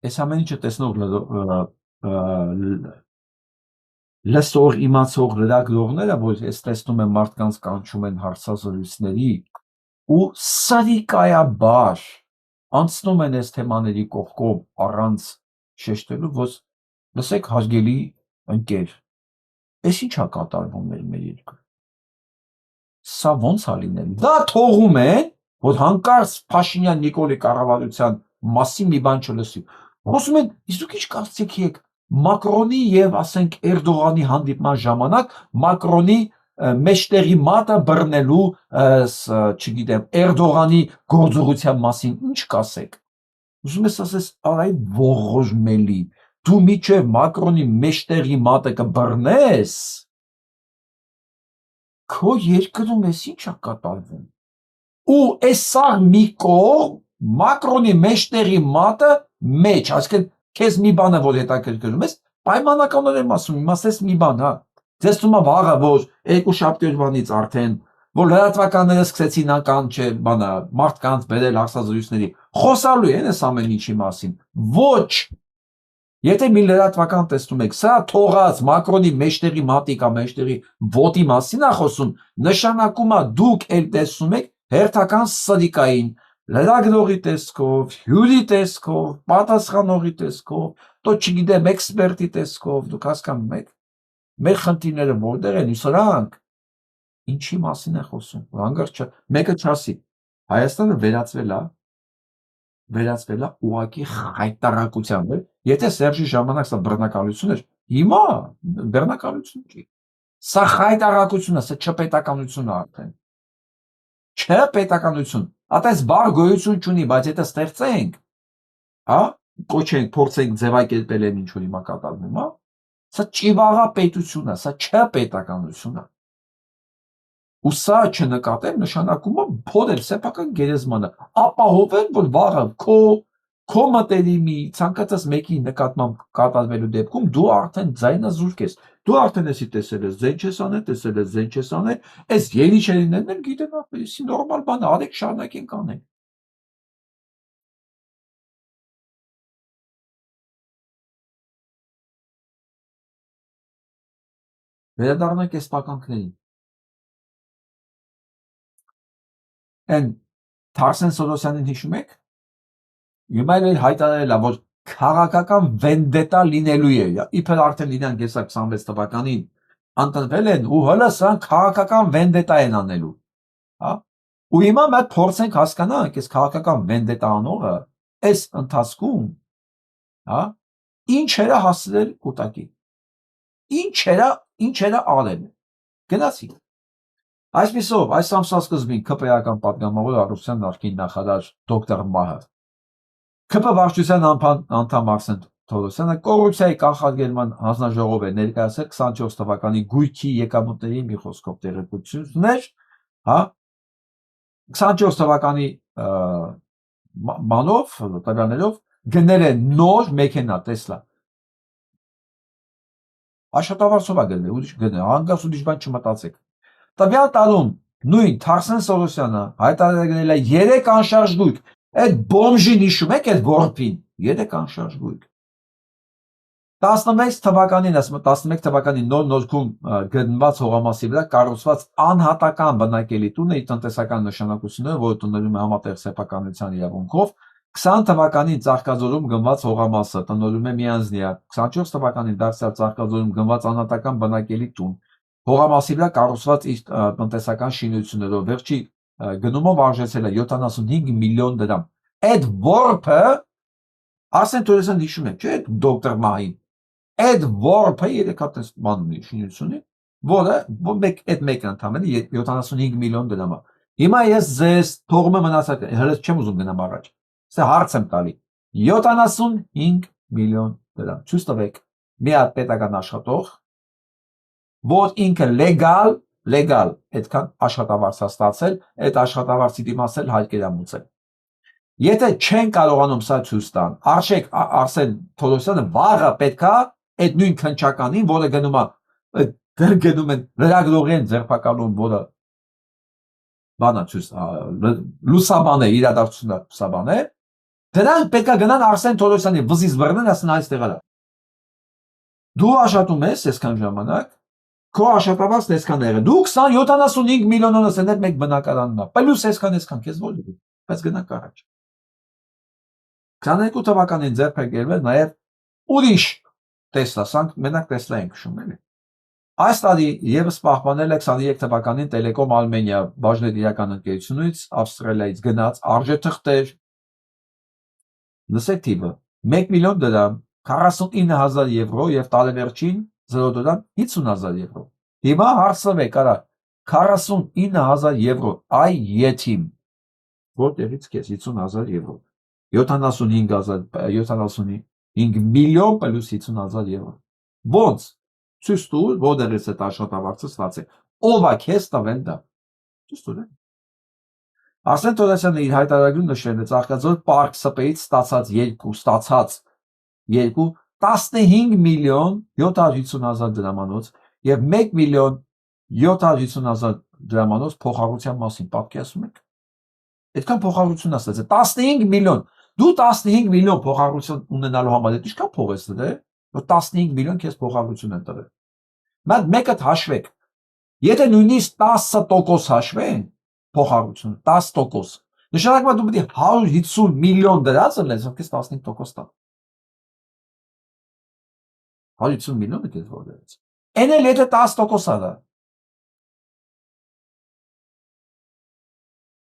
Այս ամեն ինչը տեսնող լսող իմացող լրագրողները, որ այս տեսնում են մարդկանց կանչում են հարցազրույցների ու սրիկայաբար անցնում են այս թեմաների կողքով առանց շեշտելու, որ լսեք հարգելի ընկեր, այս ինչ է կատարվում մեր երկրում։ Սա ոնց է լինելու։ Դա թողում են, որ հանկարծ Փաշինյան Նիկոլի կառավարության մասին մի բան չլսի։ Խոսում են, իսկ դուք ինչ կարծիք եք Մակրոնի եւ ասենք Էրդողանի հանդիպման ժամանակ Մակրոնի մեջտեղի մատը բռնելու, չգիտեմ, Էրդողանի գործողության մասին ինչ կասեք։ Ուզում ես ասես, այ ողորմելի, դու միջև Մակրոնի մեջտեղի մատը կբռնես, քո երկրում էս ինչ է կատարվում։ Ու այս սաղ մի կողմ Մակրոնի մեջտեղի մատը մեջ, այսինքն քեզ մի բանը որ հետաքրքրում ես, պայմանականորեն ասում, իմաստես մի բան, հա։ Ձեզ թվում է վաղը, որ երկու շաբթի արդեն, որ լրատվականները սկսեցին կանչել, բանը, մարդկանց բերել հարցազրույցների, խոսալու են այս ամեն ինչի մասին։ Ոչ։ Եթե մի լրատվական տեսնում եք, սա թողած Մակրոնի մեջտեղի մատի կամ մեջտեղի ոտի մասին է խոսում, նշանակում է դուք էլ տեսնում եք հերթական սրիկային լրագրողի տեսքով, հյուրի տեսքով, պատասխանողի տեսքով, то չգիտեմ, էքսպերտի տեսքով, դուք հասկանում եք։ Մեր խնդիրները որտեղ են, սրանք ինչի մասին է խոսում։ Հանգարց մեկը չասի, Հայաստանը վերածվել է ուղղակի խայտարակության, եթե Սերժի ժամանակ սա բռնակալություն էր, հիմա բռնակալություն չի։ Սա խայտարակություն է, սա չպետականություն է արդեն։ Չպետականություն։ Ատես բառ գոյություն չունի, բայց եթե ստեղծենք, հա, կոչենք, փորձենք ձևակերպել են ինչ որ հիմա կատարվում, հա, սա ճիվաղապետություն է, սա չպետականություն է։ Ու սա չնկատել նշանակում է փոդել սեփական գերեզմանը, ապահովել, որ վաղը քո մտերիմի ցանկացած մեկի նկատմամբ կատարվելու դեպքում դու արդեն ձայնազուրկ ես, դու արդեն էսի տեսել ես ձեն չես անել, տեսել ես ձեն չես անել, այս երիչերիներն էլ գիտեն, էսի նորմալ բան է, արեք շարունակենք անենք։ Վերադառնանք այս տականքներին։ Են Թարսեն Սողոսյանին հիշում եք։ Հիմա էլ հայտարարել է, որ քաղաքական վենդետա լինելու է։ Իբր արդեն իրենք հեսա 26 թվականին ընտրվել են ու հələ սրանք քաղաքական վենդետա են անելու։ Հա։ Ու հիմա մենք փորձենք հասկանանք այս քաղաքական վենդետա անողը այս ընթացքում, հա, ինչ էր հասցրել կուտակի։ Ինչ էր արել։ Գնացի։ Այսպիսով, այս ամսասկզբին ԿՊ-ական պատգամավոր Արուսյան նախկին նախարար դոկտոր Մահար, ԿՊ վարչության անդամ Արսեն Թորոսյանը կոռուպցիայի կանխարգելման հանձնաժողով է ներկայացել 24 թվականի գույքի եկամուտների մի խոսքով տեղեկություններ, հա, 24 թվականի մանով, տվյալներով գնել է նոր մեքենա Տեսլա։ Աշխատավարձով է գնել, ուրիշ գնել, հանգած ուրիշ բան չմտածեք։ Տվյալ տարում նույն Թարսեն Սորոսյանը հայտարարել է 3 անշարժ գույք։ Այդ բոմժին հիշում եք այդ որփին, 3 անշարժ գույք։ 11 թվականին նոր նորքում գտնված հողամասի վրա կառուցված անհատական բնակելի տունը իր տնտեսական նշանակությունները, որը տնօրինում է համատեղ սեփականության իրավունքով, 20 թվականին Ծաղկաձորում գնված հողամասը տնօրինում է միանձնյա, 24 թվականին դարձյալ Ծաղկաձորում գնված անհատական բնակելի տուն, հողամասի վրա կառուցված իր տնտեսական շինություններով վերջի գնումով արժեցել է 75 միլիոն դրամ։ Այդ որբը Արսեն Թորոսյանը հիշում եք, չէ՞, դոկտոր Մահին։ Այդ որբը 3 հատ բան ունի շինությունի, որը այդ մեկը ընդամենը 75 միլիոն դրամ է։ Հիմա ես ձեզ թողում եմ մնացած, հենց չեմ ուզում գնամ առաջ։ Սա հարց եմ տալի։ 75 միլիոն դրամ։ Ցույց տվեք մի հատ պետական աշխատող, որ ինքը լեգալ այդքան աշխատավարձ է ստացել, այդ աշխատավարձի դիմացել հայկերամուծել։ Եթե չեն կարողանում սա ցույց տան, Արսեն Թորոսյանը վաղը պետքա այդ նույն քննչականին, որը գնում են լրագրողեն ձերբակալում, որը բանա ցույց լուսաբան է, իրադարձությունն լուսաբան է, դրանք պետքա գնան Արսեն Թորոսյանի վզից բռնեն, ասեն այստեղ արա։ Դու աշխատում ես այսքան ժամանակ, քո աշխատավարձն այսքան է եղել։ Դու 75 միլիոնով ես այդ մեկ բնակարանն է։ Պլյուս այսքան քեզ որ դու, բայց գնանք առաջ։ 22 թվականին ձեռք է բերվել նաև ուրիշ Տեսլա, սրանք մենակ Տեսլա ենք քշում, էլի։ Այս տարի եւս պահպանել է 23 թվականին Տելեկոմ Արմենիա բաժնետիրական ընկերությունից Ավստրալիայից գնաց արժեթղթեր, լսեք թիվը, 1 միլիոն դրամ, 49,000 եվրո եւ տարեվերջին 0 դրամ 50,000 եվրո։ Հիմա հարցրեք, արա 49,000 եվրո, այ եթիմ, որտեղից քեզ 50,000 եվրո, 75 միլիոն պլյուս 50,000 եվրո։ Ոնց ցույց տուր, որտեղից այդ աշխատավարձը ստացել։ Ով է քեզ տվել դա։ Ցույց տուր։ Արսեն Թորոսյանը իր հայտարարում նշել է Ծաղկաձոր Պարկ ՍՊ-ից ստացած 15 միլիոն 750,000 դրամանոց եւ 1 միլիոն 750,000 դրամանոց փոխառության մասին պատկերացնում եք։ Այդքան փոխառություն ասած է 15 միլիոն։ Դու 15 միլիոն փոխառություն ունենալու համար ինչքան փող ես դրել, որ 15 միլիոն քեզ փոխառություն են տվել։ Մեկը հաշվեք։ Եթե նույնիսկ 10% հաշվեն փոխառությունը, 10%, նշանակում է դու պետք է 150 միլիոն դրած ունես, որ քեզ 15% տա։ 150 միլիոնը քեզ որ դրեց։ Էն էլ եթե 10% ա դա։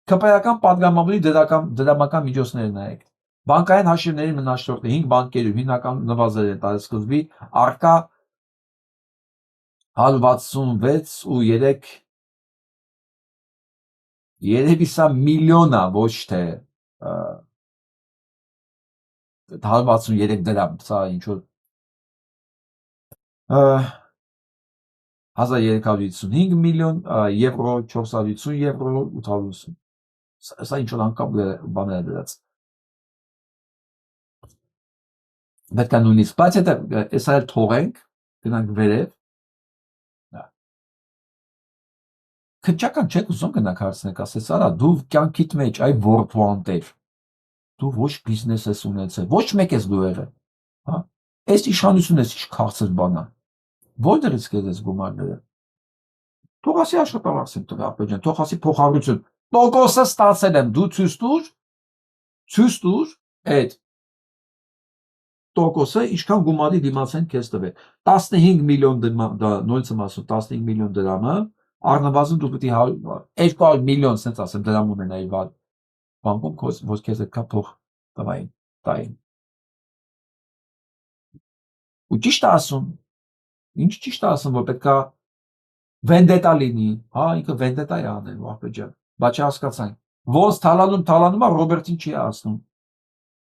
ԿՊ-ական պատգամավորի դրամական միջոցները նայեք։ Բանկային հաշիվների մնաշտորքը 5 բանկերում հիմնական նվազել է տարեսկզբի արկա 166.3 երևի սա միլիոն է, ոչ թե 163 դրամ, սա ինչ որ 1355 միլիոն եվրո, 450 եվրո, 880։ Սա ինչ որ անկապ բաներ է դրած։ Պետք է նույնիսկ, բայց եթե այսա էլ թողենք, գնանք վերև։ Քնչական չեք ուզում գնանք հարցնեք, ասես արա, դու կյանքիդ մեջ այ որտուանտեր, դու ոչ բիզնես ես ունեցել, ոչ մեկ ես դու եղել, հա, այս իշխանությունն ես ինչ քաղցր բանա, որտեղից քեզ ես գումարները, թող ասի աշխատավարձ եմ տվել, ապա ջան, թող ասի փոխառություն, տոկոսը ստացել եմ, դու ցույց տուր, այդ տոկոսը ինչքան գումարի դիմաց են քեզ տվել, 15 միլիոն նույնց եմ ասում, 15 միլիոն դրամը, առնվազն դու պետք է 200 միլիոն սենց ասեմ դրամ ունենայի բանկում, որ քեզ այդքան փող տային։ Ու ճիշտ է ասում, ինչ ճիշտ է ասում, որ պետք է վենդետա լինի, հա, ինքը վենդետա է անելու ախպեջան, բայց չհասկացանք, ոնց թալանում է, Ռոբերտին չի ասնում,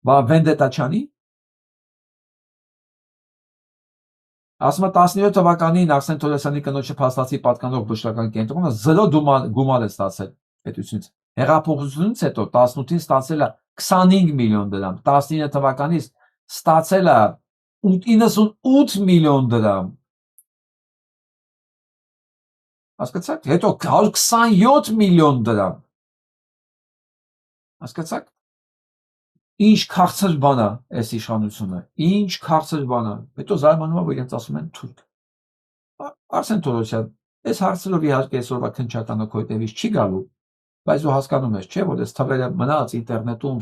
բա վենդետա չանի, ասում է 17 թվականին Արսեն Թորոսյանի կնոջը փաստացի պատկանող բժշկական կենտրոնը 0 գումար է ստացել պետությունից, հեղափոխությունից հետո 18-ին ստացել է 25 միլիոն դրամ, 19 թվականից ստացել է 98 միլիոն դրամ, հասկացաք, հետո 127 միլիոն դրամ, հասկացաք, ինչ քաղցր բան է այս իշխանությունը, ինչ քաղցր բան է, հետո զարմանում է, որ իրենց ասում են թուրք, Արսեն Թորոսյան, այս հարցերով իհարկե այսօրվա քննչականը քո հետևից չի գալու, բայց դու հասկանում ես, չէ, որ այս թվերը մնաց ինտերնետում,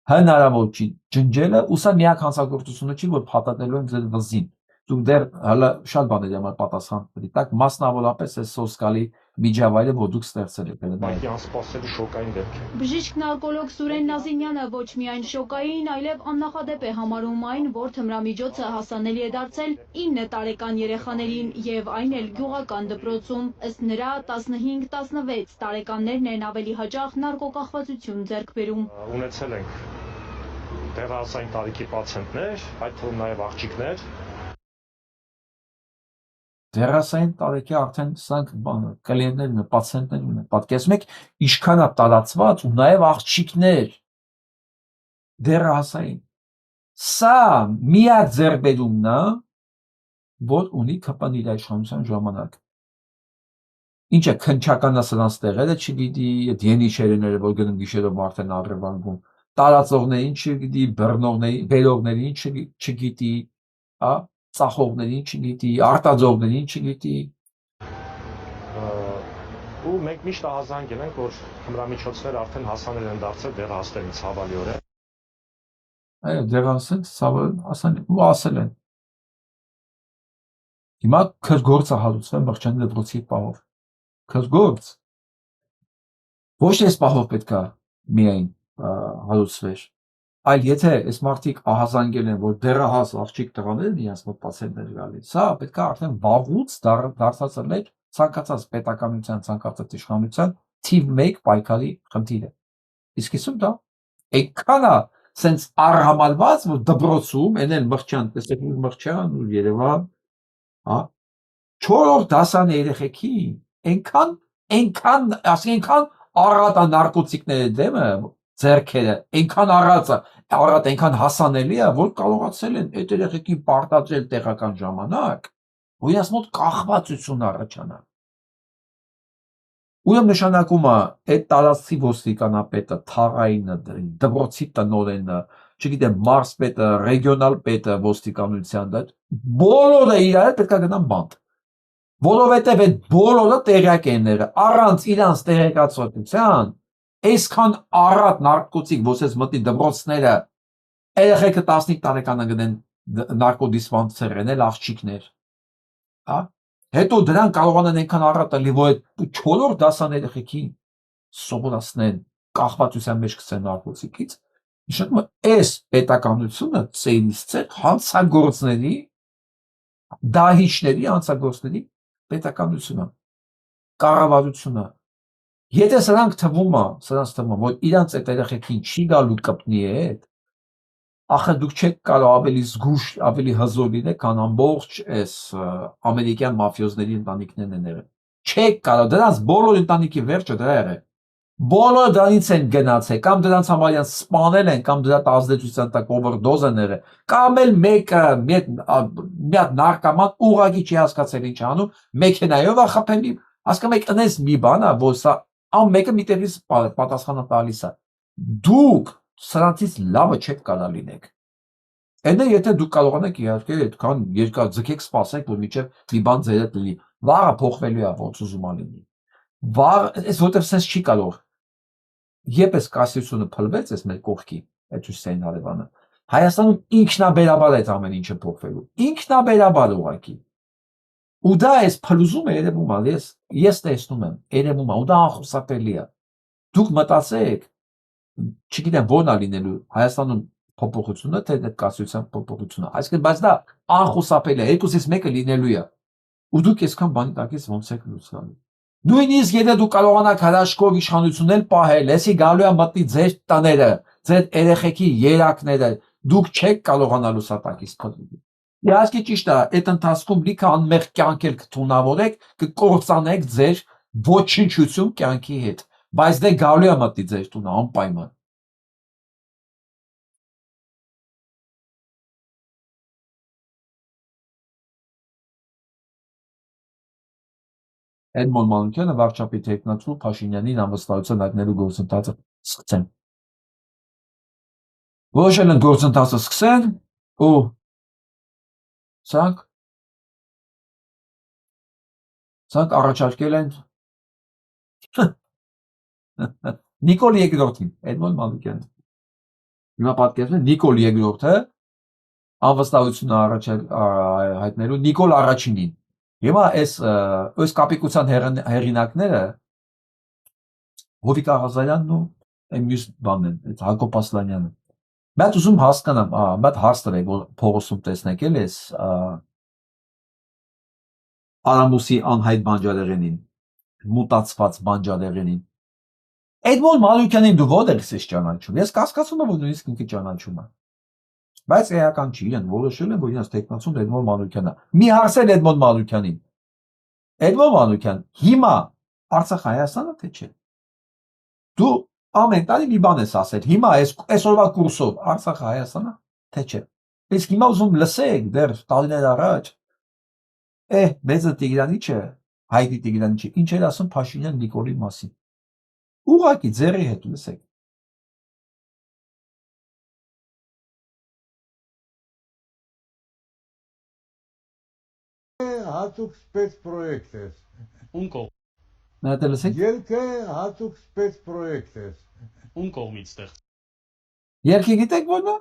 հնարավոր չի ջնջելը, ու սա միակ հանցագործությունը չի, որ փաթաթելու են ձեր վզին, դուք դեռ հələ շատ բաների համար պատասխան կտաք, մասնավորապես այս սոսկալի միջավայրը, որ դուք ստեղծել եք։ Բայց անսպասելի շոկային դեպք է։ Բժիշկ նարկոլոգ Սուրեն Նազիմյանը ոչ միայն շոկային, այլև աննախադեպ է համարում այն, որ թմրամիջոցը հասանելի է դարձել 9 տարեկան երեխաներին եւ այն էլ գյուղական դպրոցում։ Ըստ նրա 15-16 տարեկաններն են ավելի հաճախ նարկոկախվածություն ձեռք բերում։ Ունեցել ենք դեռահասային տարիքի պացիենտներ, այդ թվում նաեւ աղջիկներ։ Դեռասային տարեկի արդեն սրանք կլիենտներն են, պացիենտներն են, պատկերացնում եք, ինչքան է տարածված ու նաև աղջիկներ դեռահասային։ Սա միակ ձեռքբերումն է, որ ունի ԿՊ-ն իր իշխանության ժամանակ։ Ինչ է քննչականը սրանց տեղերը չգիտի, այդ ենիչերները, որ գնում գիշերով արդեն առևանգում, տարածողներին չգիտի, բերողներին չգիտի, հա, ծախողներին չգիտի, արտաձողներին չգիտի։ Ու մենք միշտ ահազանգել ենք, որ թմրամիջոցները արդեն հասանելի են դարձել դեռահասներին ցավալիորեն։ Այո, դեռահասեն ցավալի ու ասել են։ Հիմա քրգործը հալուցվել Մղջանի դպրոցի պահով։ Քրգործ։ Ոչ թե այս պահով պետքա միայն հալուցվեր, այլ եթե այս մարդիկ ահազանգել են, որ դեռահաս աղջիկ տղաներ են իրենց մոտ պացիենտներ գալիս, սա պետքա արդեն վաղուց դարձած լիներ ցանկացած պետականության, ցանկացած իշխանության թիվ 1 պայքարի խնդիրը։ Իսկ իսու դա այնքան է սենց արհամարված, որ դպրոցում էնել Մղջան, տեսեք Մղջան ու Երևան, հա, 4-րդ դասան երեխեքին այնքան առատ է նարկոտիկների դեմը ձեռքերը, այնքան առատ այնքան հասանելի է, որ կարողացել են այդ երեխեքին պարտադրել տեղական ժամանակ, որ իրաց մոտ կախվածություն առաջանա։ Ուրեմն նշանակում է այդ տարածքի ոստիկանապետը, թաղայինը, դպրոցի տնօրենը, չգիտեմ, մարզպետը, ռեգիոնալ պետը ոստիկանության դա բոլորը իրար պետք է գնան բանտ։ Որովհետև այդ բոլորը տեղյակ են եղել, առանց իրանց տեղեկացության այսքան առատ նարկոտիկ ոսես մտնի դպրոցները, երեխեքը 15 տարեկանը գնեն նարկոդիսպանսեր են, աղջիկներ, հա, հետո դրան կարողանան այնքան առատ լինի, որ այդ 4-րդ դասան երեխեքին սովորացնեն, կախվածության մեջ գցեն նարկոտիկից, նշանակում է այս պետականությունը ծերից ծեր հանցագործների, դահիճների հանցագործների պետականությունը, կառավարությունը։ Եթե սրանք թվում է, որ իրանց այդ երեխեքին չի գալու կպնի հետ, ախը դուք չեք կարող ավելի զգուշ, ավելի հզոր լինեք, քան ամբողջ այս ամերիկյան մաֆիոզների ընտանիքներն են եղել։ Չեք կարող, դրանց բոլոր ընտանիքի վերջը դրա եղել։ Բոլորը դրանից են գնացել, կամ դրանց համարյա սպանել են, կամ դրա ազդեցության տակ օվերդոզ են եղել, կամ էլ մեկը մի հատ նարկոման ուղղակի չի հասկացել ինչ անում, մեքենայով է խփելի, հասկանում եք, այնպես մի բան է, որ սա ամենը մի տեղից պատասխանը տալիս է։ Դուք սրանցից լավը չեք կարող լինեք։ Այնը եթե դուք կարողանաք իհարկե այդքան երկար ձգեք, սպասեք, որ մինչև մի բան ձեր հետ լինի, վաղը փոխվելու է, ոնց ուզում լինի։ Այս որտեղ sense չի կարող։ Երբ այս կասեցությունը փլվեց այս մեր կողքի, այդ Հուսեյն Հարևանը, Հայաստանում ինքնաբերաբար այդ ամեն ինչը փոխվելու։ Ինքնաբերաբար ուղղակի։ Ու դա այս փլուզումը երևում է, ես տեսնում եմ, երևում է, ու դա անխուսափելի է։ Դուք մտածեք, չգիտեմ ո՞րն է լինելու Հայաստանում փոփոխությունը, թե այդ կասության փոփոխությունը։ Այսինքն, բայց դա անխուսափելի է, երկուսից մեկը լինելու է։ Ու դուք այսքան բանի տակից ոնց եք լույս գալու։ Նույնիսկ եթե դուք կարողանաք հրաշքով իշխանություններ պահել, էսի գալու է մտնի ձեր տները, ձեր երեխեքի երակները, դուք չեք կարողանա լուսատակից փրկվել։ Իհարկե ճիշտ է, այդ ընթացքում լիքը անմեղ կյանք էլ կթունավորեք, կկործանեք ձեր ոչնչություն կյանքի հետ, բայց դե գալու է մտնի ձեր տունը անպայման։ Էդմոն Մանուկյանը վարչապետ Տեխնացու Փաշինյանին անվստահության հայտնելու գործընթացը սկսեն։ Որոշել են գործընթացը սկսեն ու սրանք առաջարկել են Նիկոլ II-ին, Էդմոն Մանուկյանը։ Հիմա պատկերացրեք Նիկոլ II-ը անվստահություն հայտնելու Նիկոլ I-ին։ Հիմա այս կապիկության հեղինակները Հովիկ Աղազարյանն ու մյուս բանն են, Հակոբ Ասլանյանը։ Բայց ուզում հասկանամ, բայց հարց տվեք, որ փողոցում տեսնեք էլ էս Արամուսի անհայտ բանջարեղենին, մուտացված բանջարեղենին։ Էդմոն Մանուկյանին դու ո՞ր ես ճանաչում։ Ես կասկածում եմ, որ նույնիսկ ինքը ճանաչում է։ Բայց էական չի, իրեն որոշել են, որ իրենց տեխնացուն Էդմոն Մանուկյանն է։ Մի հարցել Էդմոն Մանուկյանին։ Էդմոն Մանուկյան, հիմա Արցախ Հայաստանը թե չէ։ Դու ամեն տարի մի բան ես ասել։ Հիմա այսօրվա կուրսով Արցախը Հայաստանը թե չէ։ Իսկ հիմա ուզում լսեք դեռ տարիներ առաջ մեծը Տիգրանիչը, Հայդի Տիգրանիչը ինչ էր ասում Փաշինյան Նիկոլի մասին։ Ուղղակի ձեռի հետ լսեք։ Հատուկ սպեցպրոյեկտ է։ Ում կողմ։ Նայել լսեք։ Ելքը հատուկ սպեցպրոյեկտ է։ Ում կողմից ստեղ։ Երկի գիտեք որն է։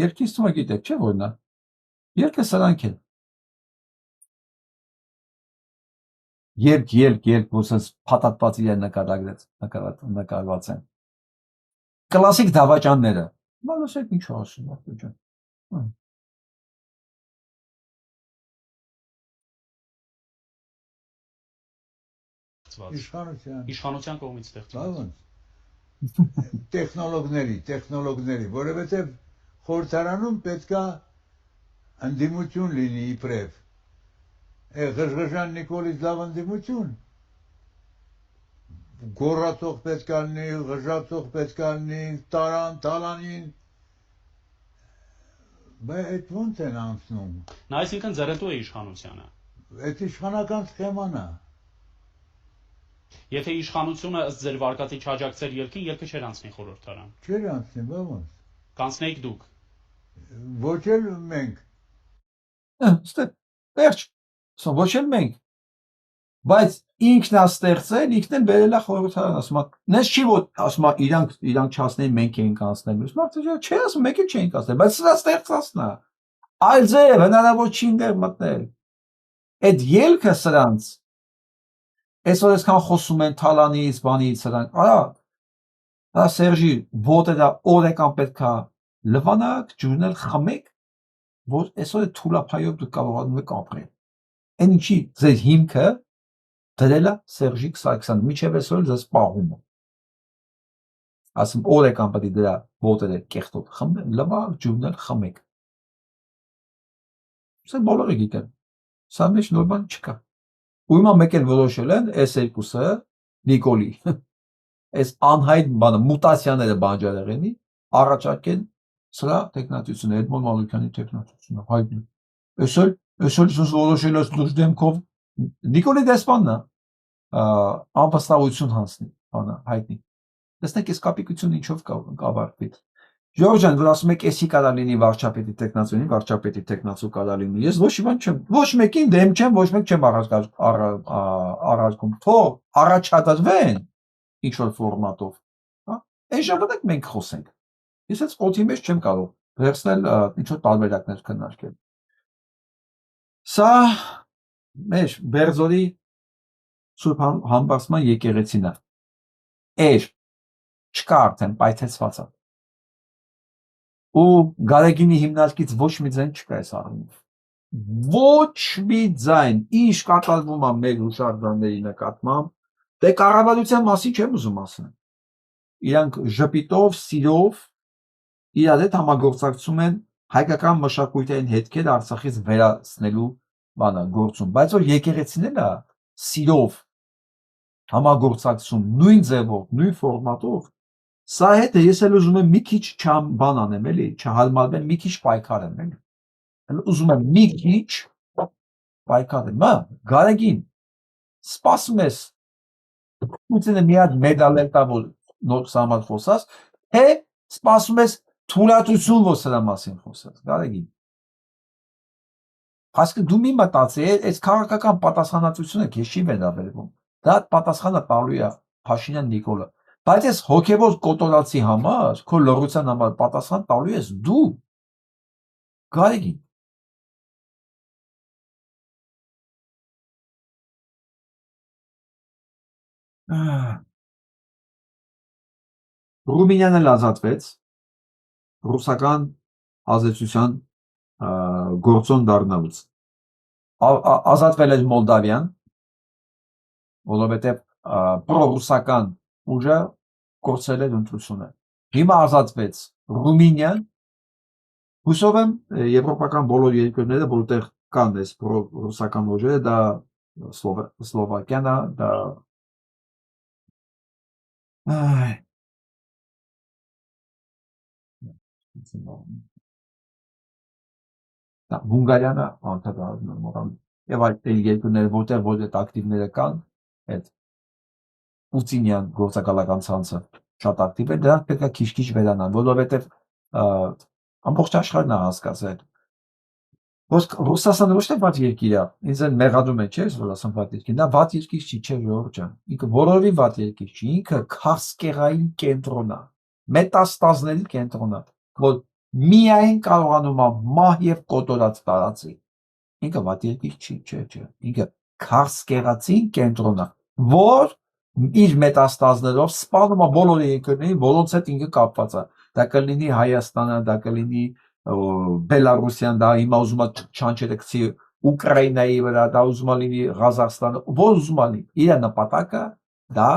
Երկի ստումը գիտեք, չէ՞ որն է։ Երկը սրանք են։ Երկ, ոսենց փաթաթված իրեն նկարված են։ Կլասիկ դավաճանները։ Բա լսեք ինչ ասում ջան։ Իշխանության կողմից ստեղծված։ Տեխնոլոգների, որովհետև խորհրդարանում պետքա ընդդիմություն լինի իբրև։ Ղժղժան Նիկոլից լավ ընդդիմություն։ Գոռացող պետք է լինի, ղժացող պետք է լինի, տալանին։ Բայց այդ ո՞նց են անցնում։ Նա այսինքն ձեռնտու է իշխանությանը։ Այդ իշխանական սխեման է։ Եթե իշխանությունը ըստ ձեր վարկածի չաջակցեր ելքին, ելքը չէր անցնի խորհրդարան։ Չէր անցնի, բա ո՞նց։ Կանցնեիք դուք։ Ոչ էլ մենք։ Վերջ։ Ոչ էլ մենք։ Բայց ինքն է ստեղծել, ինքն էլ բերել է խորհրդարան, ասում է, նես չի որ ասում է իրանք չասնեն մենք ենք անցնել։ Մարդը չէ ասում մենք էլ չենք անցնել, բայց սա ստեղծածն է։ Այլ ձև հնարավոր չի ինտեղ մտնել։ Այդ ելքը սրանց այսօր այսքան խոսում են թալանից, բանից սրանք։ Արա Սերժի ոտերա օրեկան պետքա լվանակ, ջուրնել խմեք, որ այսօր է թուլափայով դուք կարողանում եք ապրել։ Այն ինչի ձեր հիմքը դրել է Սերժիկ Սարգսյանը, միջև այսօր ձեզ պահում է։ Ասում օրեկան պետք է դրա ոտերը կեղտով խմեք, լվանակ, ջուրնել խմեք։ Սա բոլորը գիտեն։ Սա մեջ նոր բան չկա։ Ու հիմա մեկ էլ որոշել են այս երկուսը Նիկոլի այս անհայտ բանը մուտացիաները բանջարեղենի առաջարկեն սրա տեխնատությունը Էդմոն Մանուկյանի տեխնատությունը հայտնի։ Այսօր որոշել է լուրջ դեմքով Նիկոլի դեսպանն է անվստահություն հանձնի բանը հայտնի։ Տեսնեք այս կապիկությունը ինչով կավարտվի։ Ժորժ ջան, որ ասում եք էսի կարա լինի վարչապետի տեխնացիոնի, վարչապետի տեխնացու կարա լինի։ Ես ոչ մի բան չեմ, ոչ մեկին դեմ չեմ, ոչ մեկ չեմ առարկում։ Թող առաջադրվեն ինչ որ ֆորմատով, հա։ Այս ժամանակ մենք խոսենք։ Ես այս օդի մեջ չեմ կարող վերցնել ինչ որ տարբերակներ քննարկել։ Սա մեր Բերձորի Սուրբ Համբարձման եկեղեցին է։ Չկա արդեն պայթեցված է։ Ու Գարեգինի հիմնարկից ոչ մի ձայն չկա այս առումով։ ոչ մի ձայն ինչ կատարվում է մեր հուշարձանների նկատմամբ, դե կառավարության մասին չեմ ուզում ասել։ Իրանք ժպիտով, սիրով իրար հետ համագործակցում են հայկական մշակույթային հետքեր Արցախից վերացնելու բանը գործում, բայց որ եկեղեցին էլ է սիրով համագործակցում նույն ձևով, նույն ֆորմատով, սա հետ ես էլ ուզում եմ մի քիչ բան անեմ, էլի, չհալմալվեմ, մի քիչ պայքարեմ, էլի։ Ուզում եմ մի քիչ պայքարեմ, Գարեգին, սպասում ես, Պուտինը մի հատ մեդալ տա, որ նոր սահման խոսած, թե սպասում ես թույլատություն, որ սրա մասին խոսած, Գարեգին։ Հասկը դու մի մտածի, այս քաղաքական պատասխանատվությունը քեզ չի վերաբերվում։ Դա պատասխանը տալու է Փաշինյան Նիկոլը։ Բայց այս հոգևոր կոտորածի համար, քո լռության համար պատասխան տալու ես դու։ Գարեգին։ Ռումինիան էլ ազատվեց ռուսական ազդեցության գործոն դառնալուց։ Ազատվել էր Մոլդավիան, որովհետև պրոռուսական ուժը կորցրել էր ընտրությունը։ Հիմա ազատվեց Ռումինիան։ Հուսով եմ եվրոպական բոլոր երկրները, որտեղ կան այս պրոռուսական ուժերը, դա Սլովակիան է, դա Հունգարիան է, անդադար եւ այլ երկրները, որտեղ որ այդ ակտիվները կան, այդ Պուտինյան գործակալական ցանցը շատ ակտիվ է, դրանք պետք է քիչ-քիչ վերանան, որովհետեւ ամբողջ աշխարհն է հասկացել։ Ռուսաստանը ոչ թե վատ երկիր է, ինձ են մեղադրում են, չէ՞, որ ասեմ վատ երկիր, դա վատ երկիր չի, չէ, ժողովուրդ ջան, ինքը որովի վատ երկիր չի, ինքը քարսկեղային կենտրոն է, մետաստազների կենտրոն է, որ միայն կարողանում է մահ եւ կոտորած տարածի։ Ինքը վատ երկիր չի, չէ, ինքը քարսկեղացին կենտրոն է, որ իր մետաստազներով սպանում է բոլոր երկրներին, որոնց հետ ինքը կապված է։ Դա կլինի Հայաստանը, դա կլինի Բելարուսիան, դա հիմա ուզում է չանչերը գցի Ուկրաինայի վրա, դա ուզում է լինի Ղազախստանը, որ ուզում է լինի։ Իր նպատակը դա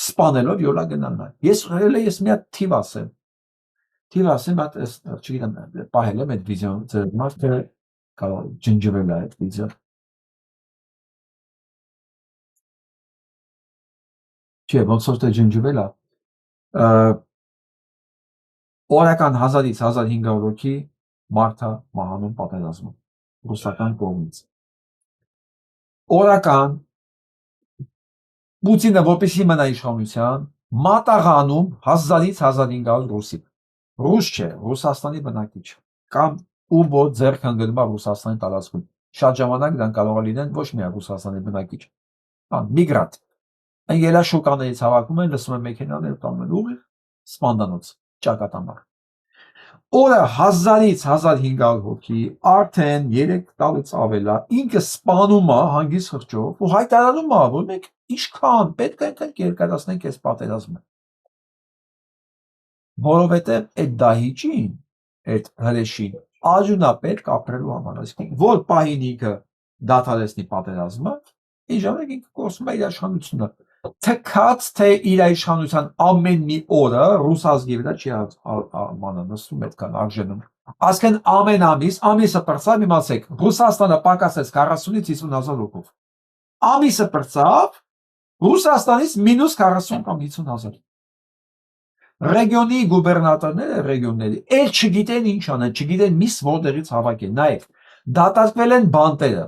սպանելով յոլա գնալն է։ Ես մի հատ թիվ ասեմ, հատ չգիտեմ, պահել եմ այդ վիդեոն ձեր համար, թե կարող ջնջվել է այդ վիդեոն։ Չէ, ոնց որ թե ջնջվել է։ Օրական 1000-ից 1500 հոգի մարդ է մահանում պատերազմում ռուսական կողմից։ Օրական Պուտինը որպեսզի մնա իշխանության, մատաղանում 1000-ից 1500 ռուսի։ Ռուս չէ, Ռուսաստանի բնակիչ կամ ում որ ձեռք ընկնում է Ռուսաստանի տարածքում։ Շատ ժամանակ դրանք կարող է լինեն ոչ միայն Ռուսաստանի բնակիչ, միգրանտ։ Այն ելաշուկաներից հավաքում են, լսում են մեքենաներ տանում են ուղիղ սպանդանոց, ճակատամար։ Օրը 1000-ից 1500 հոգի արդեն 3 տարուց ավել է, ինքը սպանում է հանգիստ խղճով ու հայտարարում է, որ մենք ինչքան պետք է ենք երկարացնենք այս պատերազմը։ Որովհետև այդ դահիճին, այդ հրեշին արյուն է պետք ապրելու համար, այսինքն որ պահին ինքը դադարեցնի պատերազմը, այն ժամանակ ինքը կորցնում է իր իշխանությունը։ Թքած թե իր իշխանության ամեն մի օրը ռուս ազգի վրա չի նստում այդքան արժենում։ Այսինքն ամեն ամիսը պրծավ, իմացեք, Ռուսաստանը պակասեց 40-ից 50,000 հոգով։ Ամիսը պրծավ, Ռուսաստանից մինուս 40 կամ 50,000։ Ռեգիոնի գուբերնատորները ռեգիոնների էլ չգիտեն ինչ անեն, չգիտեն միս որտեղից հավաքեն։ Նայեք, դատարկվել են բանտերը,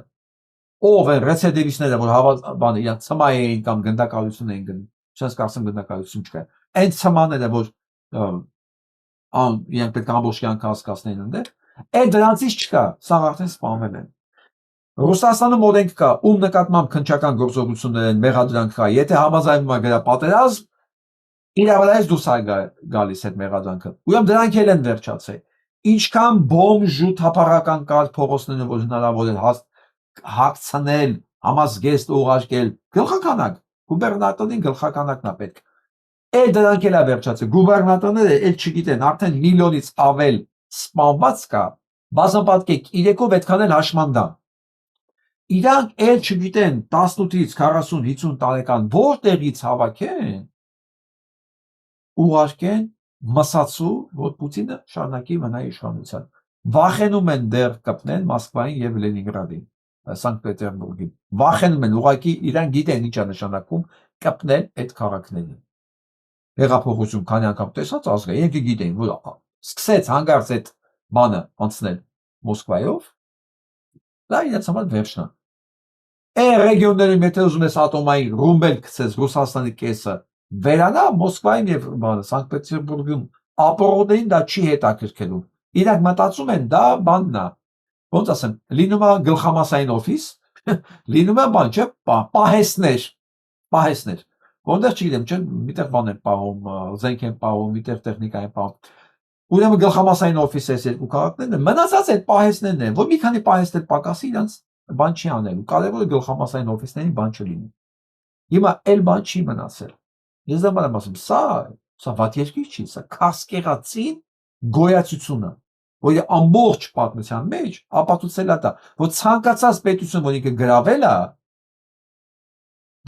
ով են ռեցեդիվիստները, որ իրանք ցմա էին կամ գնդակալություն էին գնում, չես կարծեմ գնդակալություն չկա։ Այն ցմաները, որ իրանք պետք է ամբողջ կյանքը հասկացնեն ընդեր, այդ դրանցից չկա, սա արդեն սպանվել են։ Ռուսաստանում օրենք կա, ում նկատմամբ քննչական գործողություններ են, մեղադրանք կա, եթե համաձայնվում է դրա պատերազմ, իր վրայից դուրս է գալիս այդ մեղադրանքը։ Ուրեմն դրանք էլ են վերջացել։ Ինչքան բոմժ ու թափառական կար փողոցները, որ հնարավոր է հագցնել, համազգեստ ուղարկել, գլխականակ, գուբերնատորին գլխականակն է պետք։ Այդ դրանք էլ է վերջացել։ Գուբերնատորները էլ չգիտեն, արդեն միլիոնից ավել սպանված կա, բազմապատկեք, իրեկով այդքան էլ հաշմանդամ։ Իրանք էլ չգիտեն 18-ից 40-50 տարեկան որտեղից հավաքեն, ուղարկեն մսացու, որ Պուտինը շարունակի մնա իշխանության։ Վախենում են դեռ կպնեն Մոսկվային եւ Լենինգրադին, Սանկտ Պետերբուրգին։ Վախենում են, ուղղակի իրանք գիտեն ինչա նշանակում կպնել այդ քաղաքներին։ Հեղափոխություն քանի անգամ տեսած ազգը, իրենք գիտեն, որ սկսեց հանգարց այդ բանը անցնել Մոսկվայով, դա իրենց համար վերջն է։ Այն ռեգիոններում եթե ուզում ես ատոմային ռումբել գցես Ռուսաստանի կեսը, վերանա Մոսկվայում եւ Սանկտ Պետերբուրգում ապօրոդին դա չի հետաքրքրում։ Իրանք մտածում են դա բանն է։ Ոնց ասեմ, լինում է գլխամասային օֆիս, լինում է բան չէ, պահեսներ։ Որտեղ չգիտեմ, չէ, միտեղ բան են պահում, զենք են պահում, միտեղ տեխնիկա են պահում։ Ուրեմն գլխամասային օֆիսը այս երկու քաղաքներն են, մնացած այդ պահեսներն են, որ մի քանի պահեսներ պակասի իրանց բան չի անելու։ Կարևորը գլխամասային օֆիսներին բան չլինի։ Հիմա այլ բան չի մնացել։ Ես դա եմ ասում, սա վատ երկիր չի, սա քասկեղացին գոյացությունը, որի ամբողջ պատմության մեջ ապացուցել է դա, որ ցանկացած պետություն, որ ինքը գրավել է,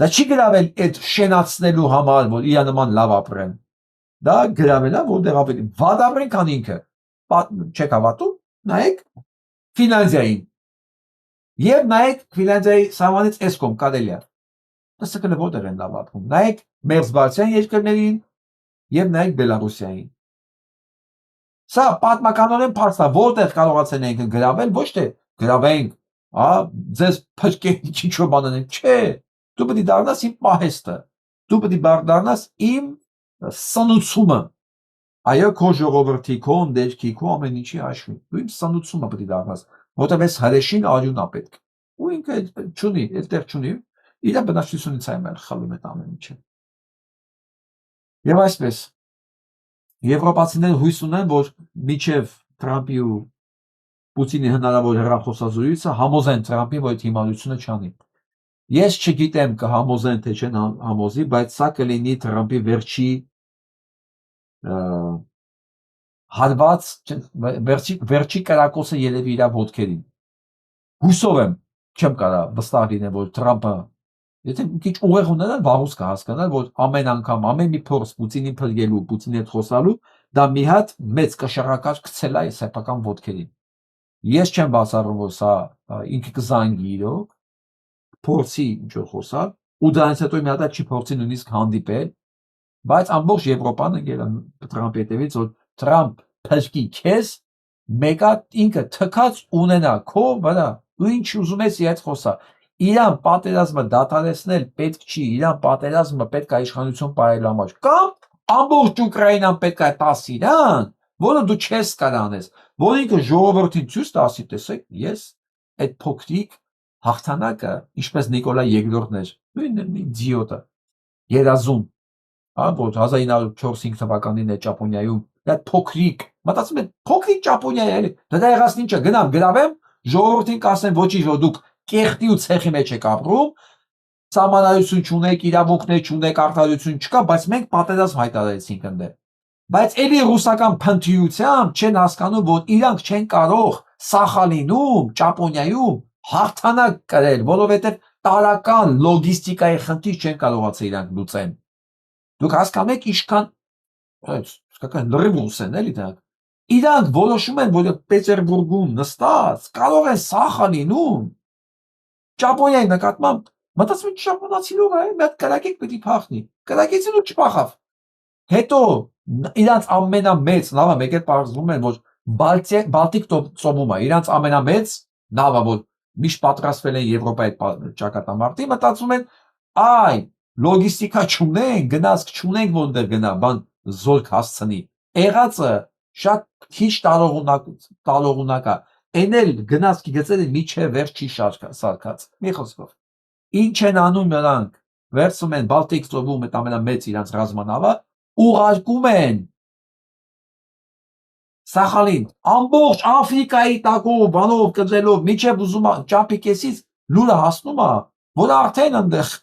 դա չի գրավել այդ շենացնելու համար, որ իրա նման լավ ապրեն։ Դա գրավել է, որտեղ ավելի վատ ապրեն, քան ինքը։ Չեք հավատում, նայեք Ֆինլանդիային։ Եվ նայեք Ֆինլանդիայի սահմանից այս կողմ կարելի է։ Դասակը որտեղ են լավ ապրում։ Նայեք մերձբալթյան երկրներին եւ նայեք Բելարուսիային։ Սա պատմականորեն փաստ է, որտեղ կարողացել ենք գրավել, ոչ թե գրավենք, ձեզ փրկենք ինչ-որ բան անենք, չէ։ Դու պետք է դառնաս իմ պահեստը։ Դու պետք է դառնաս իմ սնուցումը։ Այո, քո ժողովրդի, քո ընդերքի, քո ամեն ինչի հաշվին։ Դու իմ սնուցումը պետք է դառնաս, որտեղ այս հրեշին արյուն է պետք։ Ու ինքը չունի, այդտեղ չունի։ Իր բնակչությունից է մել խլում այդ ամեն ինչը։ Եվ այսպես Եվրոպացիները հույս ունեն, որ միջև Թրամփի ու Պուտինի հնարավոր հեռախոսազրույցը համոզեն Թրամփին, որ այդ հիմարությունը չանի։ Ես չգիտեմ կհամոզեն թե չեն համոզի, բայց սա կլինի Թրամփի հարված, վերջի կրակոցը երևի իր ոտքերին։ Հուսով եմ, չեմ կարա վստահ լինեմ, որ Թրամփը եթե մի քիչ ուղեղ ունենալ, վաղուց կհասկանալ, որ ամեն անգամ, ամեն մի փորձ Պուտինին փրկելու, Պուտինի հետ խոսալու, դա մի հատ մեծ կշռակար գցել է սեփական ոտքերին։ Ես չեմ բացառում, որ սա ինքը կզանգի իրոք, փորձի ինչ-որ խոսալ, ու դրանից հետո մի հատ չի փորձի նույնիսկ հանդիպել, բայց ամբողջ Եվրոպան ընկել է Թրամփի հետևից, որ Թրամփ փրկի քեզ, մեկը ինքը թքած ունենա քո վրա, ու ինչ ուզում ես իհայտ խոսա։ Իրան պատերազմը դադարեցնել պետք չի, իրան պատերազմը պետք է իշխանություն պահելու համար։ Կամ ամբողջ Ուկրաինան պետք է տաս իրան, որը դու չես կարող անես, որ ինքը ժողովրդին ցույց տասի, տեսեք, ես այդ փոքրիկ հաղթանակը, ինչպես Նիկոլայ II-ն էր, նույն իդիոտը, երազում, որ 1904-5 թվականին է Ճապոնիայում, դա փոքրիկ, մտածում եք, փոքրիկ Ճապոնիա է, դա եղած ինչը, գնամ գրավեմ, ժողովրդին կասեն ոչինչ, որ դուք կեղտի ու ցեխի մեջ եք ապրում, սահմանադրություն չունեք, իրավունքներ չունեք, արդարություն չկա, բայց մենք պատերազմ հայտարարեցինք ընդդեմ։ Բայց էլի ռուսական փնթիությամբ չեն հասկանում, որ իրանք չեն կարող Սախալինում, Ճապոնիայում հաղթանակ կրել, որովհետև տարական լոգիստիկայի խնդիր չեն կարողացել իրանք լուծեն։ Դուք հասկանում եք ինչքան իսկական լրիվ ռուս են, էլի դրանք։ Իրանք որոշում են, որ Պետերբուրգում նստած կարող են Սախալինում Ճապոնիայի նկատմամբ մտածում եք ճապոնացիները մի հատ կրակիկ պետք է փախնի։ Կրակեցին ու չփախավ։ Հետո իրանց ամենամեծ նավը մեկ էլ պարզվում են, որ Բալտիկ ծոմում է, իրանց ամենամեծ նավը, որ միշտ պատրաստվել են Եվրոպայի ճակատամարտի, մտածում են, այ լոգիստիկա չունենք, գնացք չունենք, որտեղ գնա, բան զորք հասցնի։ Եղածը շատ քիչ տարողունակ է։ Էն էլ գնացքի գծերը միջև վերջի սարկած։ Մի խոսքով։ Ինչ են անում նրանք, վերցում են Բալտիկ ծովում այդ ամենամեծ իրանց ռազմանավը, ուղարկում են Սախալին, ամբողջ Աֆրիկայի տակով, բանով, կտրելով, միջև ուզում է ճապի կեսից լուրը հասնում է, որ արդեն ընդեղ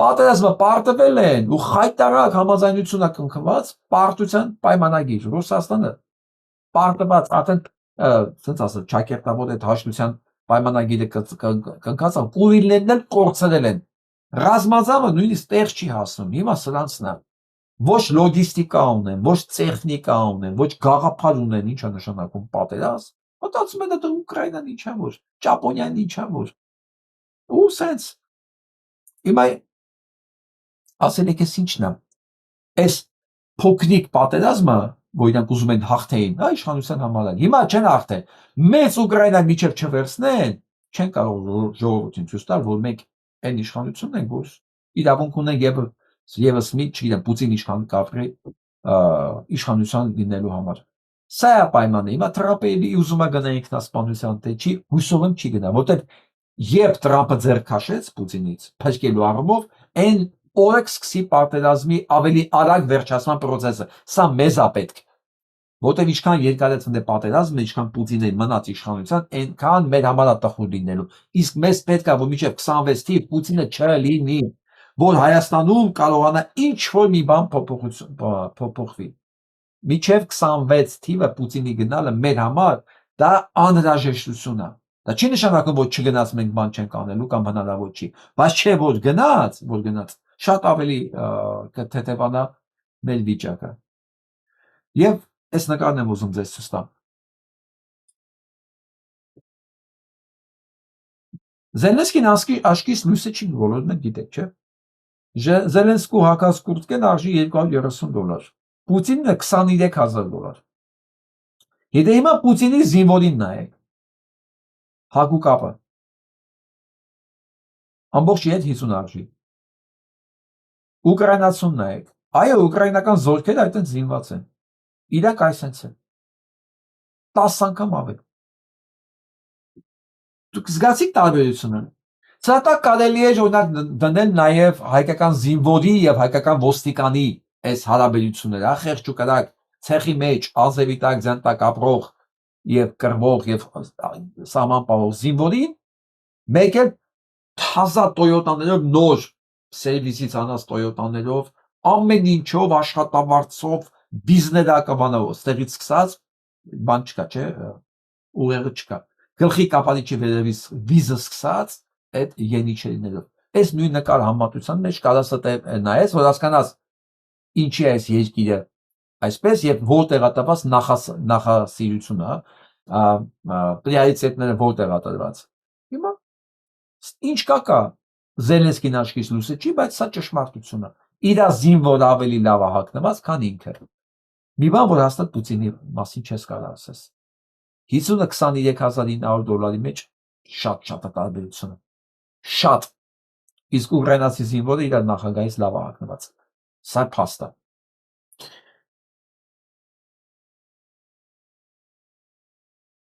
պատերազմը պարտվել են ու խայտարակ համաձայնություն է կնքված պարտության պայմանագիր Ռուսաստանը պարտված արդեն ցած ասած ճակերտավոր այդ հաշտության պայմանագիրը կնքած կուրիլներն էլ կորցրել են ռազմազավը նույնիսկ տեղ չի հասնում հիմա սրանցն է ոչ լոգիստիկա ունեն ոչ տեխնիկա ունեն ոչ գաղափար ունեն ինչա նշանակում պատերազմ մտածում են դա Ուկրաինան ինչա որ Ճապոնիան ինչա որ ու սենց հիմա ասելիք էս ինչն է այս փոքրիկ պատերազմը որ իրանք ուզում են հաղթեին, իշխանության համար են։ Հիմա չեն հաղթել։ Մեծ Ուկրաինա միջև չվերցնեն, չեն կարող ժողովրդին ցույց տալ, որ մենք այն իշխանությունն ենք, որ իրավունք ունեն եւս մի, չգիտեմ, Պուտին իշխան կապրի իշխանության լինելու համար։ Սա է պայմանը։ Հիմա Թրամփը ուզում է գնա ինքնասպանության դե չի, հույսով եմ չի գնա, որտեղ երբ Թրամփը ձեռք քաշեց Պուտինից, փրկելու առումով, այն օրը սկսի պատերազմի ավելի արագ վերջացման process-ը։ Սա մեզ է պետք։ Որտեղ ինչքան երկարացնե պատերազմը, ինչքան Պուտինը մնաց իշխանության, այնքան մեր համար է տխուր լինելու։ Իսկ մեզ պետք է որ մինչև 26 թիվ Պուտինը չլինի, որ Հայաստանում կարողանա ինչ որ մի բան փոփոխվի։ Մինչև 26 թիվը Պուտինի գնալը մեր համար դա անհրաժեշտություն է։ Դա չի նշանակում որ չգնաց մենք բան չենք անելու կամ հնարավոր չի, բայց չէ որ գնաց, շատ ավելի կթեթևանա մեր վիճակը։ Եվ այս նկարն եմ ուզում ձեզ ցույց տամ։ Զելենսկին աշկից լույսը չի բոլորն են գիտեք, չէ։ Զելենսկու հակած կուրտկեն արժի $230, Պուտինը $23,000։ Եթե հիմա Պուտինի զինվորին նայեք, հագու կապը, ամբողջ 50 արժի։ Ուկրաինացուն նայեք, այո, ուկրաինական զորքերը այդտեղ զինված են։ Իրանք այսենց են 10 անգամ ավել։ Դուք զգացիք տարբերությունը։ Սա տակ կարելի է օրինակ դնել նաև հայկական զինվորի եւ հայկական ոստիկանի այս հարաբերությունները, խեղճ ու կրակ, ցեխի մեջ, ազևի տակ, ձյան տակ ապրող եւ կռվող եւ սահման պահող զինվորին, մեկ էլ թազա Toyota-ներով նոր սերվիսից անած Toyota-ներով, ամեն ինչով աշխատավարձով բիզնեսակաբանով, ստեղից սկսած բան չկա, չէ, ուղեղը չկա։ Գլխի կապանիչի վերևից վիզը սկսած այդ ենիչերիներով։ Այս նույն նկար համատության մեջ կարաս նայես, որ հասկանաս ինչի է այս երկիրը այսպես եւ որտեղ է տված նախասիրությունը, պրիորիտետները որտեղ է տրված։ Հիմա ինչ կա Զելենսկին աչքից լույսը չի, բայց սա ճշմարտություն է։ Իր զինվոր ավելի լավ է հագնված, քան ինքը։ Մի բան որ հաստատ Պուտինի մասին չես կարող ասես։ 50-ը $23,900 մեջ շատ է տարբերությունը։ Շատ։ Իսկ ուկրաինացի զինվորը իր նախագահից լավ է հագնված։ Սա փաստ է։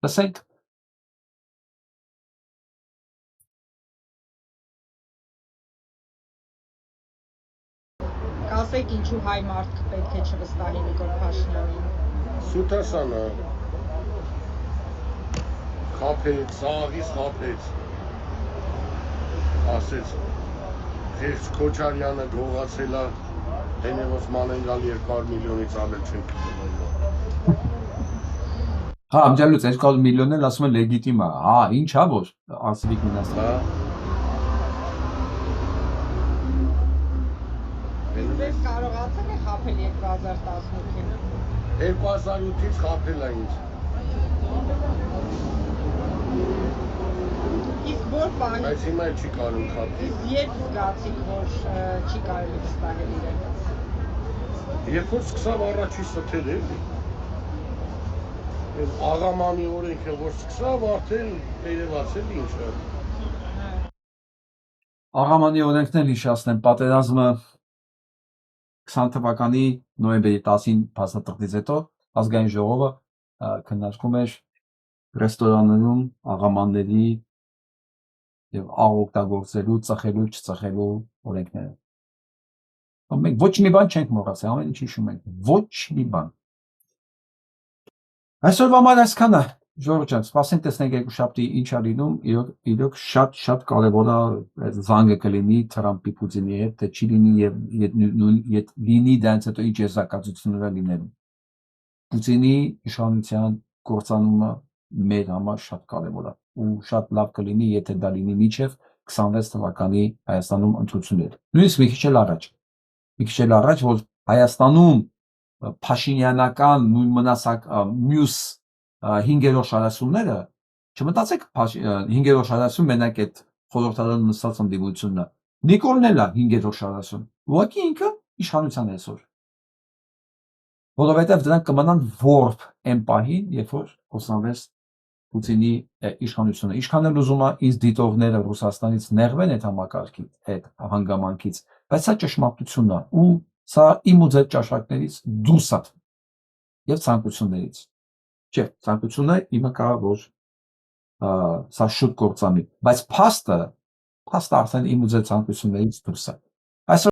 Լսենք։ Կասեք ինչու հայ մարդը պետք է չվստահի Նիկոլ Փաշինյանին։ Սութասանը խափեց, սաղից խափեց, ասեց, խեղճ Քոչարյանը գողացել է, հենևոս մանենգալ 200 միլիոնից ավել չեն կտվել։ Հա, ամջալուց 200 միլիոնն էլ ասում են լեգիտիմ է, հա, ինչ հա որ, ասվիկ մինաստան։ Ձեզ կարողացել է խափել 2018-ին։ 2008-ից խափել է ինձ։ Իսկ որ բանի։ Բայց հիմա չի կարող խափել։ Իսկ երբ զգացիք, որ չի կարելի վստահել իրեն։ Երբ որ սկսավ առաջի ստել էլի։ Աղամանի օրենքը որ սկսավ արդեն երևաց էլ ինչը։ Աղամանի օրենքն էլ հիշեցնեմ, պատերազմը 20 թվականի նոյեմբերի 10-ին փաստաթղթից հետո ազգային ժողովը քննարկում էր ռեստորաններում աղամանների եւ աղ օգտագործելու, ծխելու, չծխելու օրենքները։ Մենք ոչ մի բան չենք մոռացել, ամեն ինչ հիշում ենք, ոչ մի բան։ Այսօրվա համար այսքանը, Ժորժ ջան, սպասենք տեսնենք երկուշաբթի ինչ է լինում, իրոք շատ կարևոր է զանգը կլինի Թրամփի Պուտինի հետ, թե չի լինի եւ լինի դրանից հետո ինչ եզրակացություններ լինելու։ Պուտինի իշխանության կործանումը մեր համար շատ կարևոր է ու շատ լավ կլինի, եթե դա լինի միջև 26 թվականի Հայաստանում ընտրություններ։ Նույնիսկ մի քիչ էլ առաջ, որ Հայաստանում Փաշինյանական նույն մյուս 5-րդ շարասունները, չմտածեք 5-րդ շարասուն մենակ այդ խորհրդարանում նստած ընդդիմությունն է։ Նիկոլն էլ է 5-րդ շարասուն։ Ուղղակի ինքը իշխանության այսօր։ Որովհետև դրանք կմնան որբ այն պահին, երբ որ կործանվեց Պուտինի իշխանությունը։ Ինչքան էլ ուզում է ինձ դիտողները Ռուսաստանից նեղվեն այդ համակարգից, այդ հանգամանքից, բայց սա ճշմարտությունն է ու սա իմ ու ձեր ճաշակներից դուրս է եւ ցանկություններից։ Չէ, ցանկությունը իմը կա, որ սա շուտ կործանի, բայց փաստը արդեն իմ ու ձեր ցանկություններից դուրս է։ Այսօր